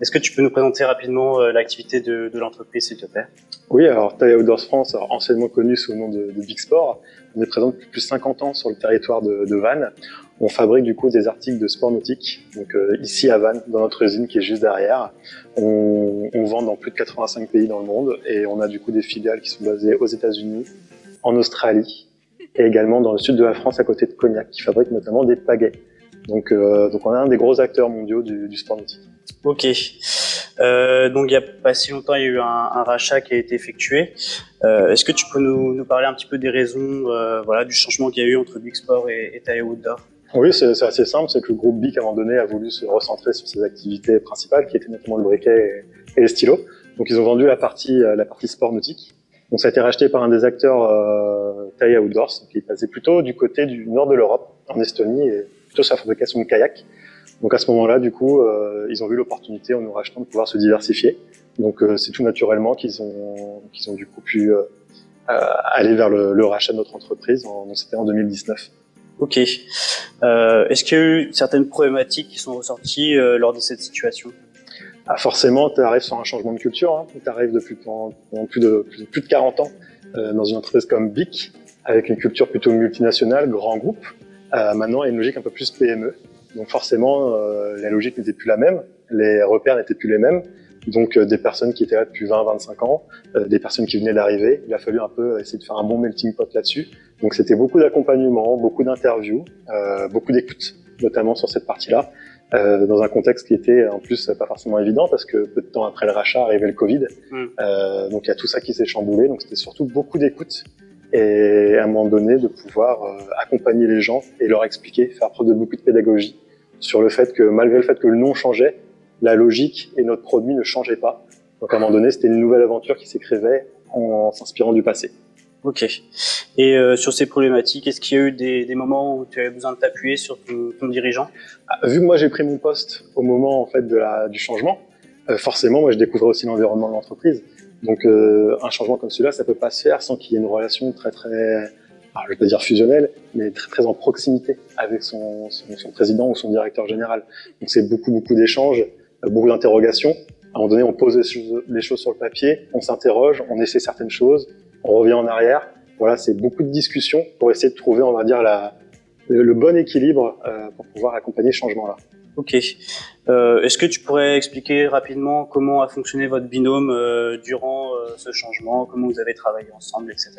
Est-ce que tu peux nous présenter rapidement l'activité de l'entreprise, s'il te plaît? Oui, alors Taech Outdoors France, anciennement connu sous le nom de Big Sport, on est présent depuis plus de 50 ans sur le territoire de Vannes. On fabrique du coup des articles de sport nautique, donc ici à Vannes, dans notre usine qui est juste derrière. On vend dans plus de 85 pays dans le monde et on a du coup des filiales qui sont basées aux États-Unis, en Australie et également dans le sud de la France à côté de Cognac, qui fabrique notamment des pagaies. Donc on a un des gros acteurs mondiaux du sport nautique. Ok. Donc il y a pas si longtemps, il y a eu un rachat qui a été effectué. Est-ce que tu peux nous parler un petit peu des raisons voilà, du changement qu'il y a eu entre Big Sport et Taech Outdoor? Oui, c'est assez simple, c'est que le groupe BIC à un moment donné a voulu se recentrer sur ses activités principales, qui étaient notamment le briquet et les stylos. Donc ils ont vendu la partie sport nautique. Donc ça a été racheté par un des acteurs Taech Outdoors, qui est basé plutôt du côté du nord de l'Europe, en Estonie, et plutôt sur la fabrication de kayaks. Donc à ce moment-là, du coup, ils ont vu l'opportunité en nous rachetant de pouvoir se diversifier. Donc c'est tout naturellement qu'ils ont du coup pu aller vers le rachat de notre entreprise. Donc c'était en 2019. Ok. Est-ce qu'il y a eu certaines problématiques qui sont ressorties lors de cette situation? Forcément, tu arrives sur un changement de culture. Hein. Tu arrives depuis plus de 40 ans dans une entreprise comme BIC, avec une culture plutôt multinationale, grand groupe. Maintenant, il y a une logique un peu plus PME. Donc forcément, la logique n'était plus la même, les repères n'étaient plus les mêmes. Donc des personnes qui étaient là depuis 20-25 ans, des personnes qui venaient d'arriver, il a fallu un peu essayer de faire un bon melting pot là-dessus. Donc c'était beaucoup d'accompagnement, beaucoup d'interviews, beaucoup d'écoute, notamment sur cette partie-là, dans un contexte qui était en plus pas forcément évident parce que peu de temps après le rachat arrivait le Covid. Donc il y a tout ça qui s'est chamboulé, donc c'était surtout beaucoup d'écoute et à un moment donné de pouvoir accompagner les gens et leur expliquer, faire preuve de beaucoup de pédagogie sur le fait que malgré le fait que le nom changeait, la logique et notre produit ne changeaient pas. Donc à un moment donné, c'était une nouvelle aventure qui s'écrivait en s'inspirant du passé. Ok. Et sur ces problématiques, est-ce qu'il y a eu des moments où tu avais besoin de t'appuyer sur ton dirigeant? Vu que moi j'ai pris mon poste au moment en fait du changement, forcément moi je découvrais aussi l'environnement de l'entreprise. Donc un changement comme celui-là, ça peut pas se faire sans qu'il y ait une relation très alors, je vais pas dire fusionnelle, mais très très en proximité avec son président ou son directeur général. Donc c'est beaucoup d'échanges, beaucoup d'interrogations. À un moment donné, on pose les choses sur le papier, on s'interroge, on essaie certaines choses, on revient en arrière. Voilà, c'est beaucoup de discussions pour essayer de trouver, on va dire, le bon équilibre pour pouvoir accompagner ce changement-là. Ok. Est-ce que tu pourrais expliquer rapidement comment a fonctionné votre binôme durant ce changement, comment vous avez travaillé ensemble, etc.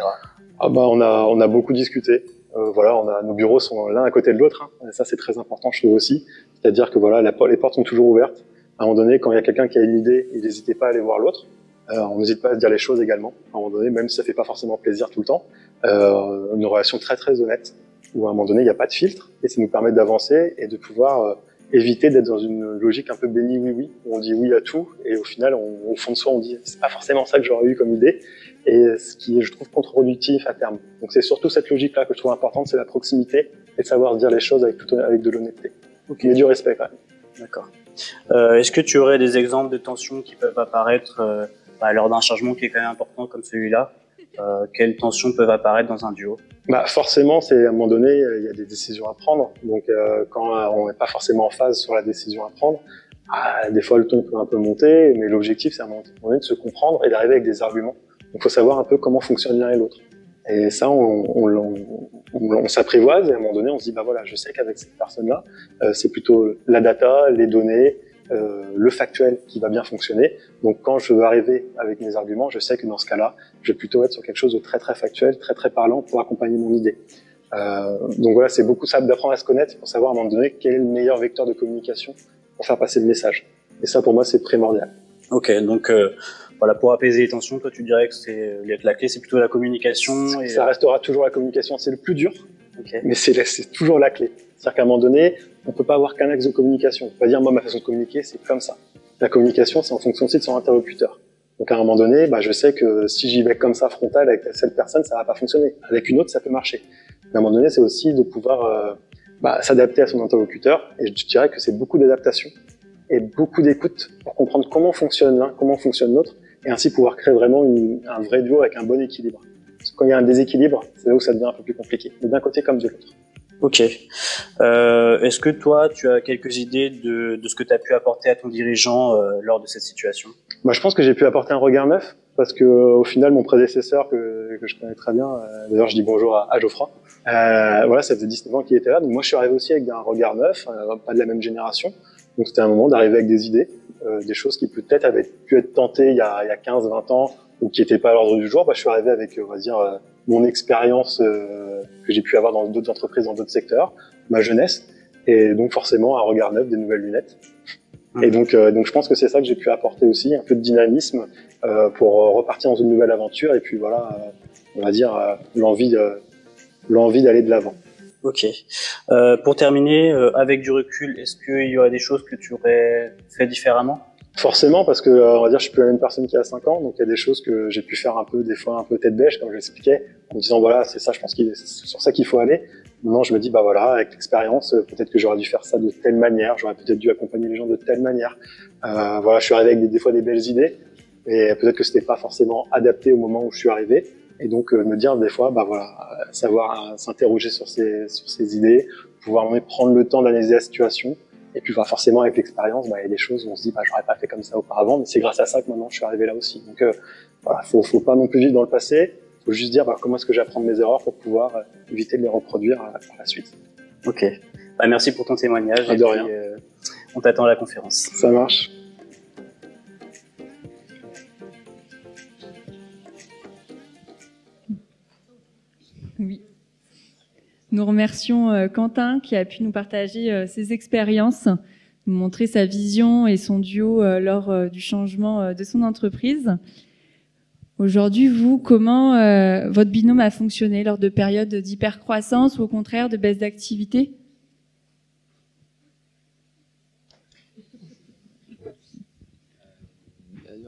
On a beaucoup discuté. Voilà, nos bureaux sont l'un à côté de l'autre. Hein. Ça, c'est très important, je trouve aussi. C'est-à-dire que voilà, les portes sont toujours ouvertes. À un moment donné, quand il y a quelqu'un qui a une idée, il n'hésitez pas à aller voir l'autre. On n'hésite pas à se dire les choses également. À un moment donné, même si ça fait pas forcément plaisir tout le temps, une relation très très honnête, où à un moment donné, il n'y a pas de filtre, et ça nous permet d'avancer et de pouvoir éviter d'être dans une logique un peu béni oui-oui, où on dit oui à tout, et au final, au fond de soi, on dit c'est pas forcément ça que j'aurais eu comme idée. et ce qui est, je trouve, contre-productif à terme. Donc c'est surtout cette logique-là que je trouve importante, c'est la proximité et de savoir dire les choses avec de l'honnêteté. Donc il y a du respect quand même. D'accord. Est-ce que tu aurais des exemples de tensions qui peuvent apparaître lors d'un changement qui est quand même important comme celui-là? Quelles tensions peuvent apparaître dans un duo? Forcément, c'est à un moment donné, il y a des décisions à prendre. Donc quand on n'est pas forcément en phase sur la décision à prendre, des fois le ton peut un peu monter, mais l'objectif c'est à un moment donné de se comprendre et d'arriver avec des arguments. Donc il faut savoir un peu comment fonctionne l'un et l'autre. Et ça, on s'apprivoise et à un moment donné, on se dit, voilà, je sais qu'avec cette personne-là, c'est plutôt la data, les données, le factuel qui va bien fonctionner. Donc quand je veux arriver avec mes arguments, je sais que dans ce cas-là, je vais plutôt être sur quelque chose de très très factuel, très très parlant pour accompagner mon idée. Donc voilà, c'est beaucoup ça d'apprendre à se connaître pour savoir à un moment donné quel est le meilleur vecteur de communication pour faire passer le message. Et ça, pour moi, c'est primordial. Ok, donc voilà, pour apaiser les tensions, toi tu dirais que la clé c'est plutôt la communication. Et... Ça restera toujours la communication, c'est le plus dur, mais c'est toujours la clé. C'est-à-dire qu'à un moment donné, on peut pas avoir qu'un axe de communication. On peut pas dire moi ma façon de communiquer c'est comme ça. La communication c'est en fonction aussi de son interlocuteur. Donc à un moment donné, je sais que si j'y vais comme ça frontal avec cette personne, ça va pas fonctionner. Avec une autre, ça peut marcher. Mais à un moment donné, c'est aussi de pouvoir s'adapter à son interlocuteur. Et je dirais que c'est beaucoup d'adaptation et beaucoup d'écoute pour comprendre comment fonctionne l'un, comment fonctionne l'autre, et ainsi pouvoir créer vraiment un vrai duo avec un bon équilibre. Parce que quand il y a un déséquilibre, c'est là où ça devient un peu plus compliqué, mais d'un côté comme de l'autre. Ok. Est-ce que toi, tu as quelques idées de ce que tu as pu apporter à ton dirigeant lors de cette situation? Je pense que j'ai pu apporter un regard neuf, parce que au final, mon prédécesseur, que je connais très bien, d'ailleurs je dis bonjour à Geoffroy, voilà, ça faisait 19 ans qu'il était là, donc moi je suis arrivé aussi avec un regard neuf, pas de la même génération, donc c'était un moment d'arriver avec des idées, des choses qui peut-être avaient pu être tentées il y a 15-20 ans, ou qui n'étaient pas à l'ordre du jour. Je suis arrivé avec, on va dire, mon expérience que j'ai pu avoir dans d'autres entreprises, dans d'autres secteurs, ma jeunesse, et donc forcément un regard neuf, des nouvelles lunettes. Et donc je pense que c'est ça que j'ai pu apporter aussi, un peu de dynamisme pour repartir dans une nouvelle aventure, et puis voilà, on va dire l'envie d'aller de l'avant. Ok. Pour terminer, avec du recul, est-ce qu'il y aurait des choses que tu aurais fait différemment? Forcément, parce que on va dire, je suis plus la même personne qu'il y a 5 ans, donc il y a des choses que j'ai pu faire des fois un peu tête bêche, comme je l'expliquais, en me disant voilà, c'est ça, je pense c'est sur ça qu'il faut aller. Maintenant, je me dis voilà, avec l'expérience, peut-être que j'aurais dû faire ça de telle manière, j'aurais peut-être dû accompagner les gens de telle manière. Voilà, je suis arrivé avec des fois des belles idées, et peut-être que c'était pas forcément adapté au moment où je suis arrivé. Et donc me dire des fois, savoir s'interroger sur ces idées, pouvoir prendre le temps d'analyser la situation. Et puis forcément avec l'expérience, il y a des choses où on se dit j'aurais pas fait comme ça auparavant, mais c'est grâce à ça que maintenant je suis arrivé là aussi. Donc voilà, faut pas non plus vivre dans le passé, faut juste dire comment est-ce que j'apprends de mes erreurs pour pouvoir éviter de les reproduire par la suite. Ok. Merci pour ton témoignage. De rien. On t'attend à la conférence. Ça marche. Oui. Nous remercions Quentin qui a pu nous partager ses expériences, nous montrer sa vision et son duo lors du changement de son entreprise. Aujourd'hui, vous, comment votre binôme a fonctionné lors de périodes d'hypercroissance ou au contraire de baisse d'activité ?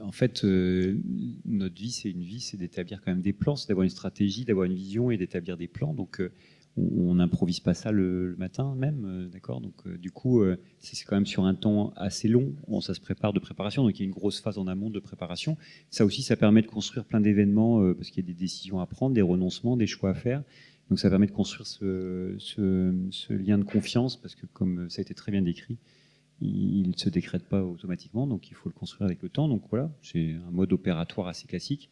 En fait, notre vie, c'est d'établir quand même des plans, c'est d'avoir une stratégie, d'avoir une vision et d'établir des plans. Donc, on n'improvise pas ça le matin même, d'accord. Donc, du coup, c'est quand même sur un temps assez long. Ça se prépare de préparation, donc il y a une grosse phase en amont de préparation. Ça aussi, ça permet de construire plein d'événements parce qu'il y a des décisions à prendre, des renoncements, des choix à faire. Donc, ça permet de construire ce lien de confiance parce que, comme ça a été très bien décrit, il ne se décrète pas automatiquement, donc il faut le construire avec le temps. Donc voilà, c'est un mode opératoire assez classique.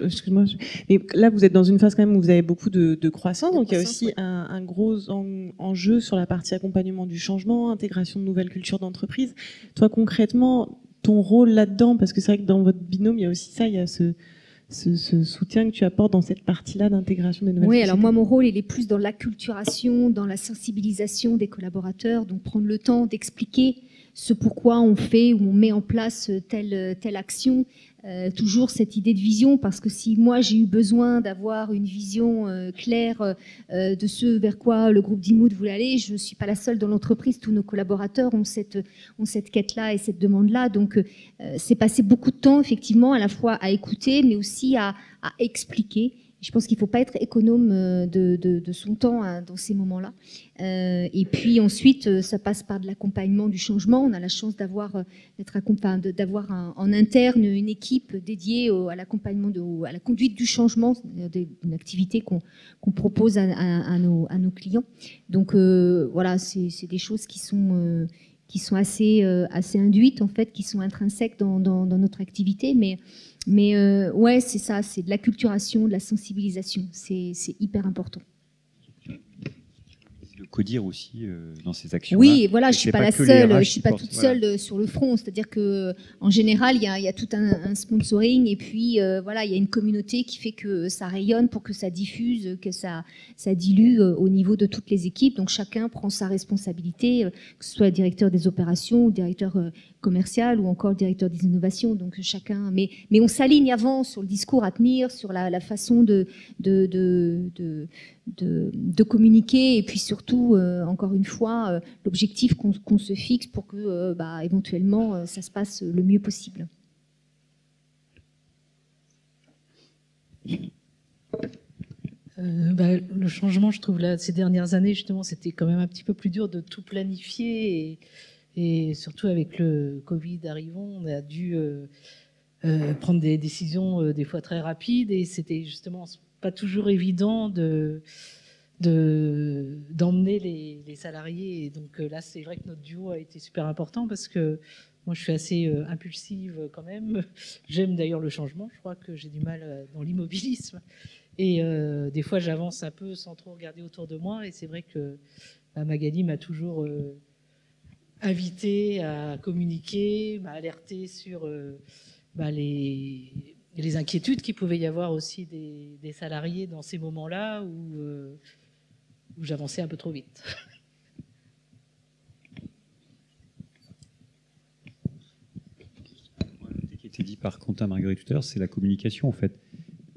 Excuse-moi, mais là vous êtes dans une phase quand même où vous avez beaucoup de croissance, donc il y a aussi un gros enjeu sur la partie accompagnement du changement, intégration de nouvelles cultures d'entreprise. Toi concrètement, ton rôle là-dedans, parce que c'est vrai que dans votre binôme il y a aussi ça, il y a ce soutien que tu apportes dans cette partie-là d'intégration des nouvelles Oui, sociétés. alors moi, mon rôle, il est plus dans l'acculturation, dans la sensibilisation des collaborateurs, donc prendre le temps d'expliquer ce pourquoi on fait ou on met en place telle action, toujours cette idée de vision, parce que si moi j'ai eu besoin d'avoir une vision claire de ce vers quoi le groupe d'Imood voulait aller, je ne suis pas la seule dans l'entreprise, tous nos collaborateurs ont cette quête-là et cette demande-là. Donc c'est passé beaucoup de temps effectivement à la fois à écouter mais aussi à expliquer. Je pense qu'il ne faut pas être économe de son temps dans ces moments-là. Et puis ensuite, ça passe par de l'accompagnement du changement. On a la chance d'avoir en interne une équipe dédiée à l'accompagnement, à la conduite du changement, une activité qu'on propose à nos clients. Donc voilà, c'est des choses qui sont assez induites en fait, qui sont intrinsèques dans notre activité, mais ouais, c'est ça, c'est de l'acculturation, de la sensibilisation, c'est hyper important. Le codir aussi dans ces actions. Oui, voilà, je suis pas la seule, je suis pas toute seule sur le front. C'est-à-dire que en général, il y a tout un sponsoring et puis voilà, il y a une communauté qui fait que ça rayonne pour que ça diffuse, que ça dilue au niveau de toutes les équipes. Donc chacun prend sa responsabilité, que ce soit le directeur des opérations, ou le directeur commercial ou encore le directeur des innovations. Donc chacun, mais on s'aligne avant sur le discours à tenir, sur la façon de communiquer et puis surtout, encore une fois, l'objectif qu'on se fixe pour que éventuellement ça se passe le mieux possible. Le changement, je trouve, là, ces dernières années, justement, c'était quand même un petit peu plus dur de tout planifier et surtout avec le Covid arrivant, on a dû prendre des décisions des fois très rapides et c'était justement pas toujours évident d'emmener les salariés. Et donc là, c'est vrai que notre duo a été super important parce que moi, je suis assez impulsive quand même. J'aime d'ailleurs le changement. Je crois que j'ai du mal dans l'immobilisme. Et des fois, j'avance un peu sans trop regarder autour de moi. Et c'est vrai que Magali m'a toujours invité à communiquer, m'a alerté sur les inquiétudes qu'il pouvait y avoir aussi des salariés dans ces moments-là où j'avançais un peu trop vite. Ce qui a été dit par Quentin Marguerite tout à l'heure, c'est la communication en fait.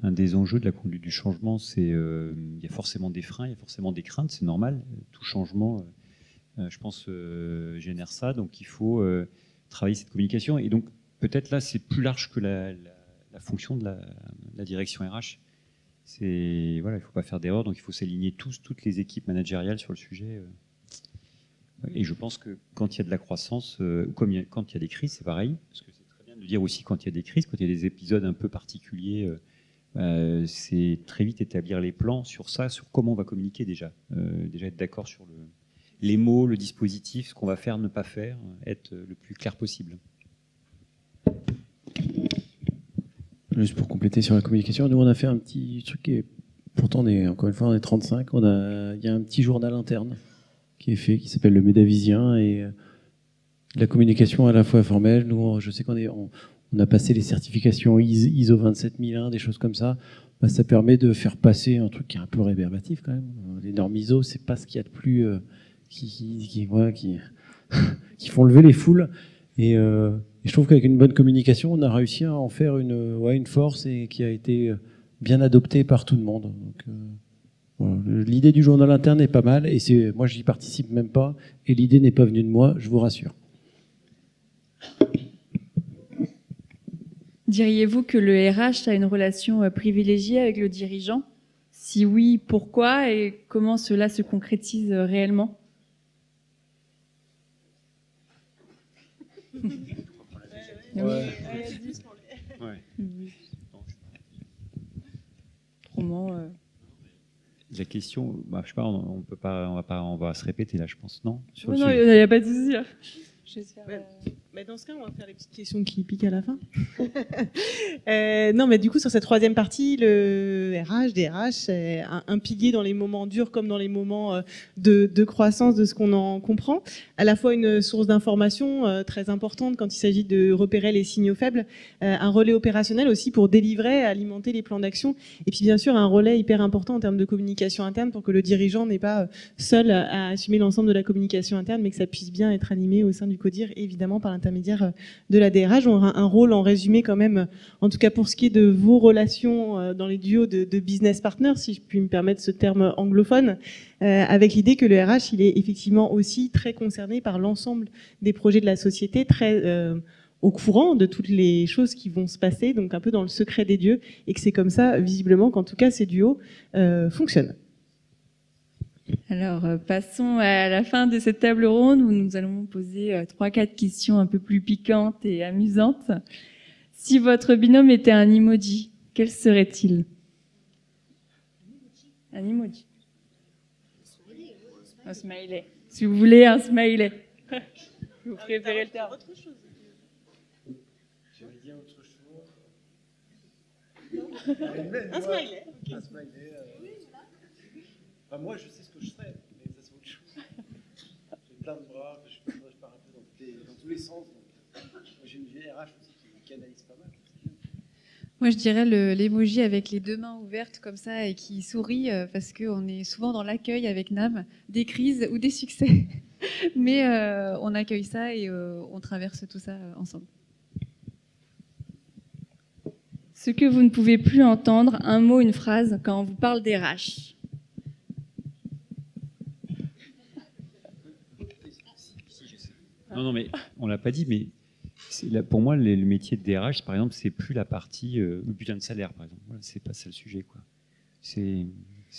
Un des enjeux de la conduite du changement, c'est il y a forcément des freins, il y a forcément des craintes, c'est normal. Tout changement, je pense, génère ça. Donc il faut travailler cette communication. Et donc peut-être là, c'est plus large que la fonction de la direction RH. Il ne faut pas faire d'erreur, donc il faut s'aligner toutes les équipes managériales sur le sujet. Et je pense que quand il y a de la croissance, quand il y a des crises, c'est pareil, parce que c'est très bien de dire aussi quand il y a des crises, quand il y a des épisodes un peu particuliers, c'est très vite établir les plans sur ça, sur comment on va communiquer déjà. Déjà être d'accord sur les mots, le dispositif, ce qu'on va faire, ne pas faire, être le plus clair possible. Juste pour compléter sur la communication, nous on a fait un petit truc qui est, pourtant encore une fois on est 35, il y a un petit journal interne qui est fait, qui s'appelle le Médavisien et la communication à la fois formelle. Nous, je sais on a passé les certifications ISO 27001, des choses comme ça. Ça permet de faire passer un truc qui est un peu réverbatif quand même. Les normes ISO, c'est pas ce qu'il y a de plus qui font lever les foules. Et je trouve qu'avec une bonne communication, on a réussi à en faire une force et qui a été bien adoptée par tout le monde. Donc, voilà. L'idée du journal interne est pas mal et moi j'y participe même pas et l'idée n'est pas venue de moi, je vous rassure. Diriez-vous que le RH a une relation privilégiée avec le dirigeant? Si oui, pourquoi et comment cela se concrétise réellement? Ouais. La question, je sais pas, on va se répéter là, je pense, non? Non, il n'y a pas de souci. Dans ce cas, on va faire les petites questions qui piquent à la fin. Non, mais du coup, sur cette troisième partie, le RH, DRH, c'est un pilier dans les moments durs comme dans les moments de croissance de ce qu'on en comprend. À la fois une source d'information très importante quand il s'agit de repérer les signaux faibles, un relais opérationnel aussi pour délivrer, alimenter les plans d'action, et puis bien sûr un relais hyper important en termes de communication interne pour que le dirigeant n'est pas seul à assumer l'ensemble de la communication interne, mais que ça puisse bien être animé au sein du CODIR, évidemment par l'intermédiaire l'intermédiaire de la DRH, ont un rôle en résumé quand même, en tout cas pour ce qui est de vos relations dans les duos de business partners, si je puis me permettre ce terme anglophone, avec l'idée que le RH, il est effectivement aussi très concerné par l'ensemble des projets de la société, très au courant de toutes les choses qui vont se passer, donc un peu dans le secret des dieux, et que c'est comme ça, visiblement, qu'en tout cas, ces duos fonctionnent. Alors, passons à la fin de cette table ronde où nous allons poser 3-4 questions un peu plus piquantes et amusantes. Si votre binôme était un emoji, quel serait-il? Un emoji. Un smiley. Si vous voulez un smiley. Vous préférez le terme. J'avais dit autre chose. Un smiley. Un smiley. Enfin, moi, je sais ce que je serais, mais ça, c'est autre chose. J'ai plein de bras, je pars un peu dans tous les sens. J'ai une vieille RH aussi qui canalise pas mal. Moi, je dirais l'emoji avec les deux mains ouvertes comme ça et qui sourit parce qu'on est souvent dans l'accueil avec Nam des crises ou des succès. Mais on accueille ça et on traverse tout ça ensemble. Ce que vous ne pouvez plus entendre, un mot, une phrase, quand on vous parle des RH. Non, mais on l'a pas dit, mais pour moi, le métier de DRH, par exemple, c'est plus la partie le bulletin de salaire, par exemple. Voilà, c'est pas ça le sujet, quoi. C'est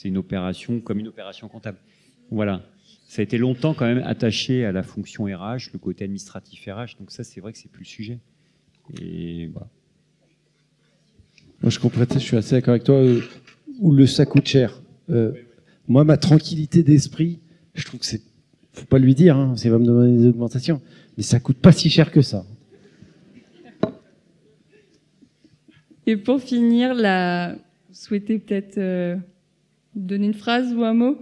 une opération comme une opération comptable. Voilà. Ça a été longtemps quand même attaché à la fonction RH, le côté administratif RH. Donc ça, c'est vrai que c'est plus le sujet. Et voilà. Moi, je suis assez d'accord avec toi. Où ça coûte cher. Moi, ma tranquillité d'esprit, je trouve que c'est. Faut pas lui dire, hein, c'est va me demander des augmentations, mais ça coûte pas si cher que ça. Et pour finir, vous souhaitez peut-être donner une phrase ou un mot?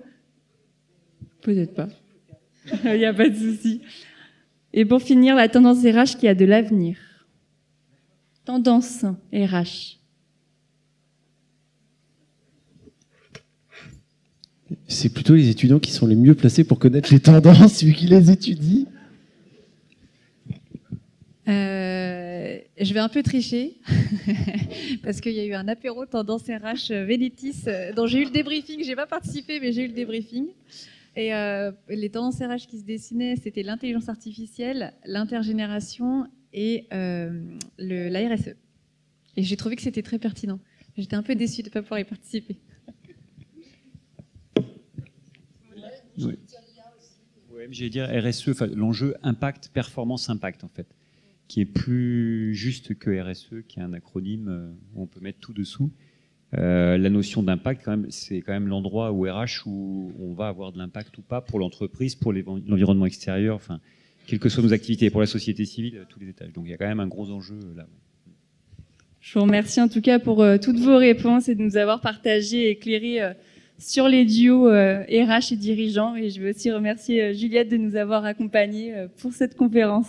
Peut-être pas. Il n'y a pas de souci. Et pour finir, la tendance RH qui a de l'avenir. Tendance RH. C'est plutôt les étudiants qui sont les mieux placés pour connaître les tendances, vu qu'ils les étudient. Je vais un peu tricher, parce qu'il y a eu un apéro tendance RH Vénétis, dont j'ai eu le débriefing. J'ai pas participé, mais j'ai eu le débriefing. Et les tendances RH qui se dessinaient, c'était l'intelligence artificielle, l'intergénération et la RSE. Et j'ai trouvé que c'était très pertinent. J'étais un peu déçue de ne pas pouvoir y participer. Oui. Ouais, j'allais dire RSE, l'enjeu impact, performance impact en fait, qui est plus juste que RSE, qui est un acronyme où on peut mettre tout dessous. La notion d'impact, c'est quand même l'endroit où RH où on va avoir de l'impact ou pas pour l'entreprise, pour l'environnement extérieur, enfin, quelles que soient nos activités, pour la société civile, à tous les étages. Donc il y a quand même un gros enjeu là. Je vous remercie en tout cas pour toutes vos réponses et de nous avoir partagé et éclairé sur les duos RH et dirigeants. Et je veux aussi remercier Juliette de nous avoir accompagnés pour cette conférence.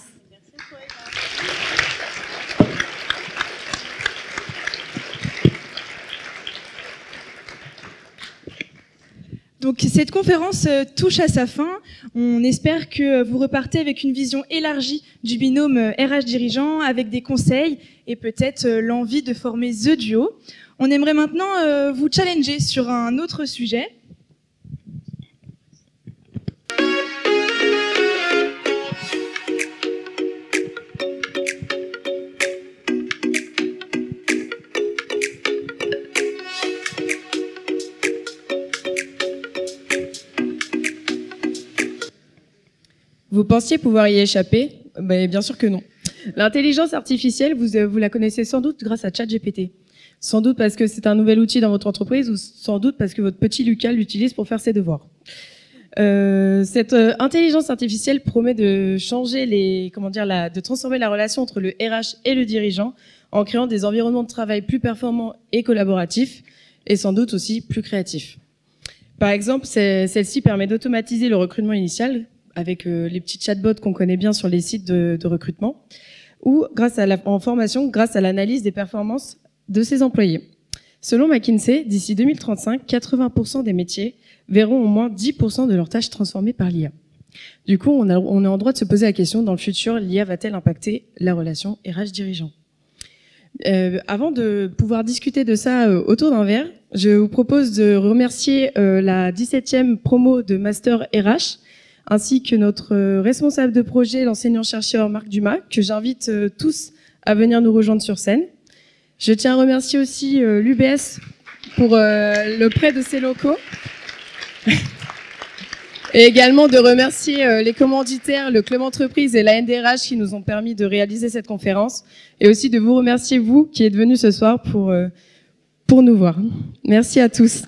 Donc cette conférence touche à sa fin. On espère que vous repartez avec une vision élargie du binôme RH dirigeant, avec des conseils et peut-être l'envie de former The Duo. On aimerait maintenant vous challenger sur un autre sujet. Vous pensiez pouvoir y échapper? Bien sûr que non. L'intelligence artificielle, vous la connaissez sans doute grâce à ChatGPT. Sans doute parce que c'est un nouvel outil dans votre entreprise ou sans doute parce que votre petit Lucas l'utilise pour faire ses devoirs. Cette intelligence artificielle promet de changer de transformer la relation entre le RH et le dirigeant en créant des environnements de travail plus performants et collaboratifs et sans doute aussi plus créatifs. Par exemple, celle-ci permet d'automatiser le recrutement initial avec les petits chatbots qu'on connaît bien sur les sites de recrutement, ou en formation, grâce à l'analyse des performances de ses employés. Selon McKinsey, d'ici 2035, 80% des métiers verront au moins 10% de leurs tâches transformées par l'IA. Du coup, on est en droit de se poser la question, dans le futur, l'IA va-t-elle impacter la relation RH-dirigeant ? Avant de pouvoir discuter de ça autour d'un verre, je vous propose de remercier la 17e promo de Master RH, ainsi que notre responsable de projet, l'enseignant-chercheur Marc Dumas, que j'invite tous à venir nous rejoindre sur scène. Je tiens à remercier aussi l'UBS pour le prêt de ses locaux. Et également de remercier les commanditaires, le Club Entreprise et la NDRH qui nous ont permis de réaliser cette conférence. Et aussi de vous remercier, vous, qui êtes venus ce soir pour nous voir. Merci à tous.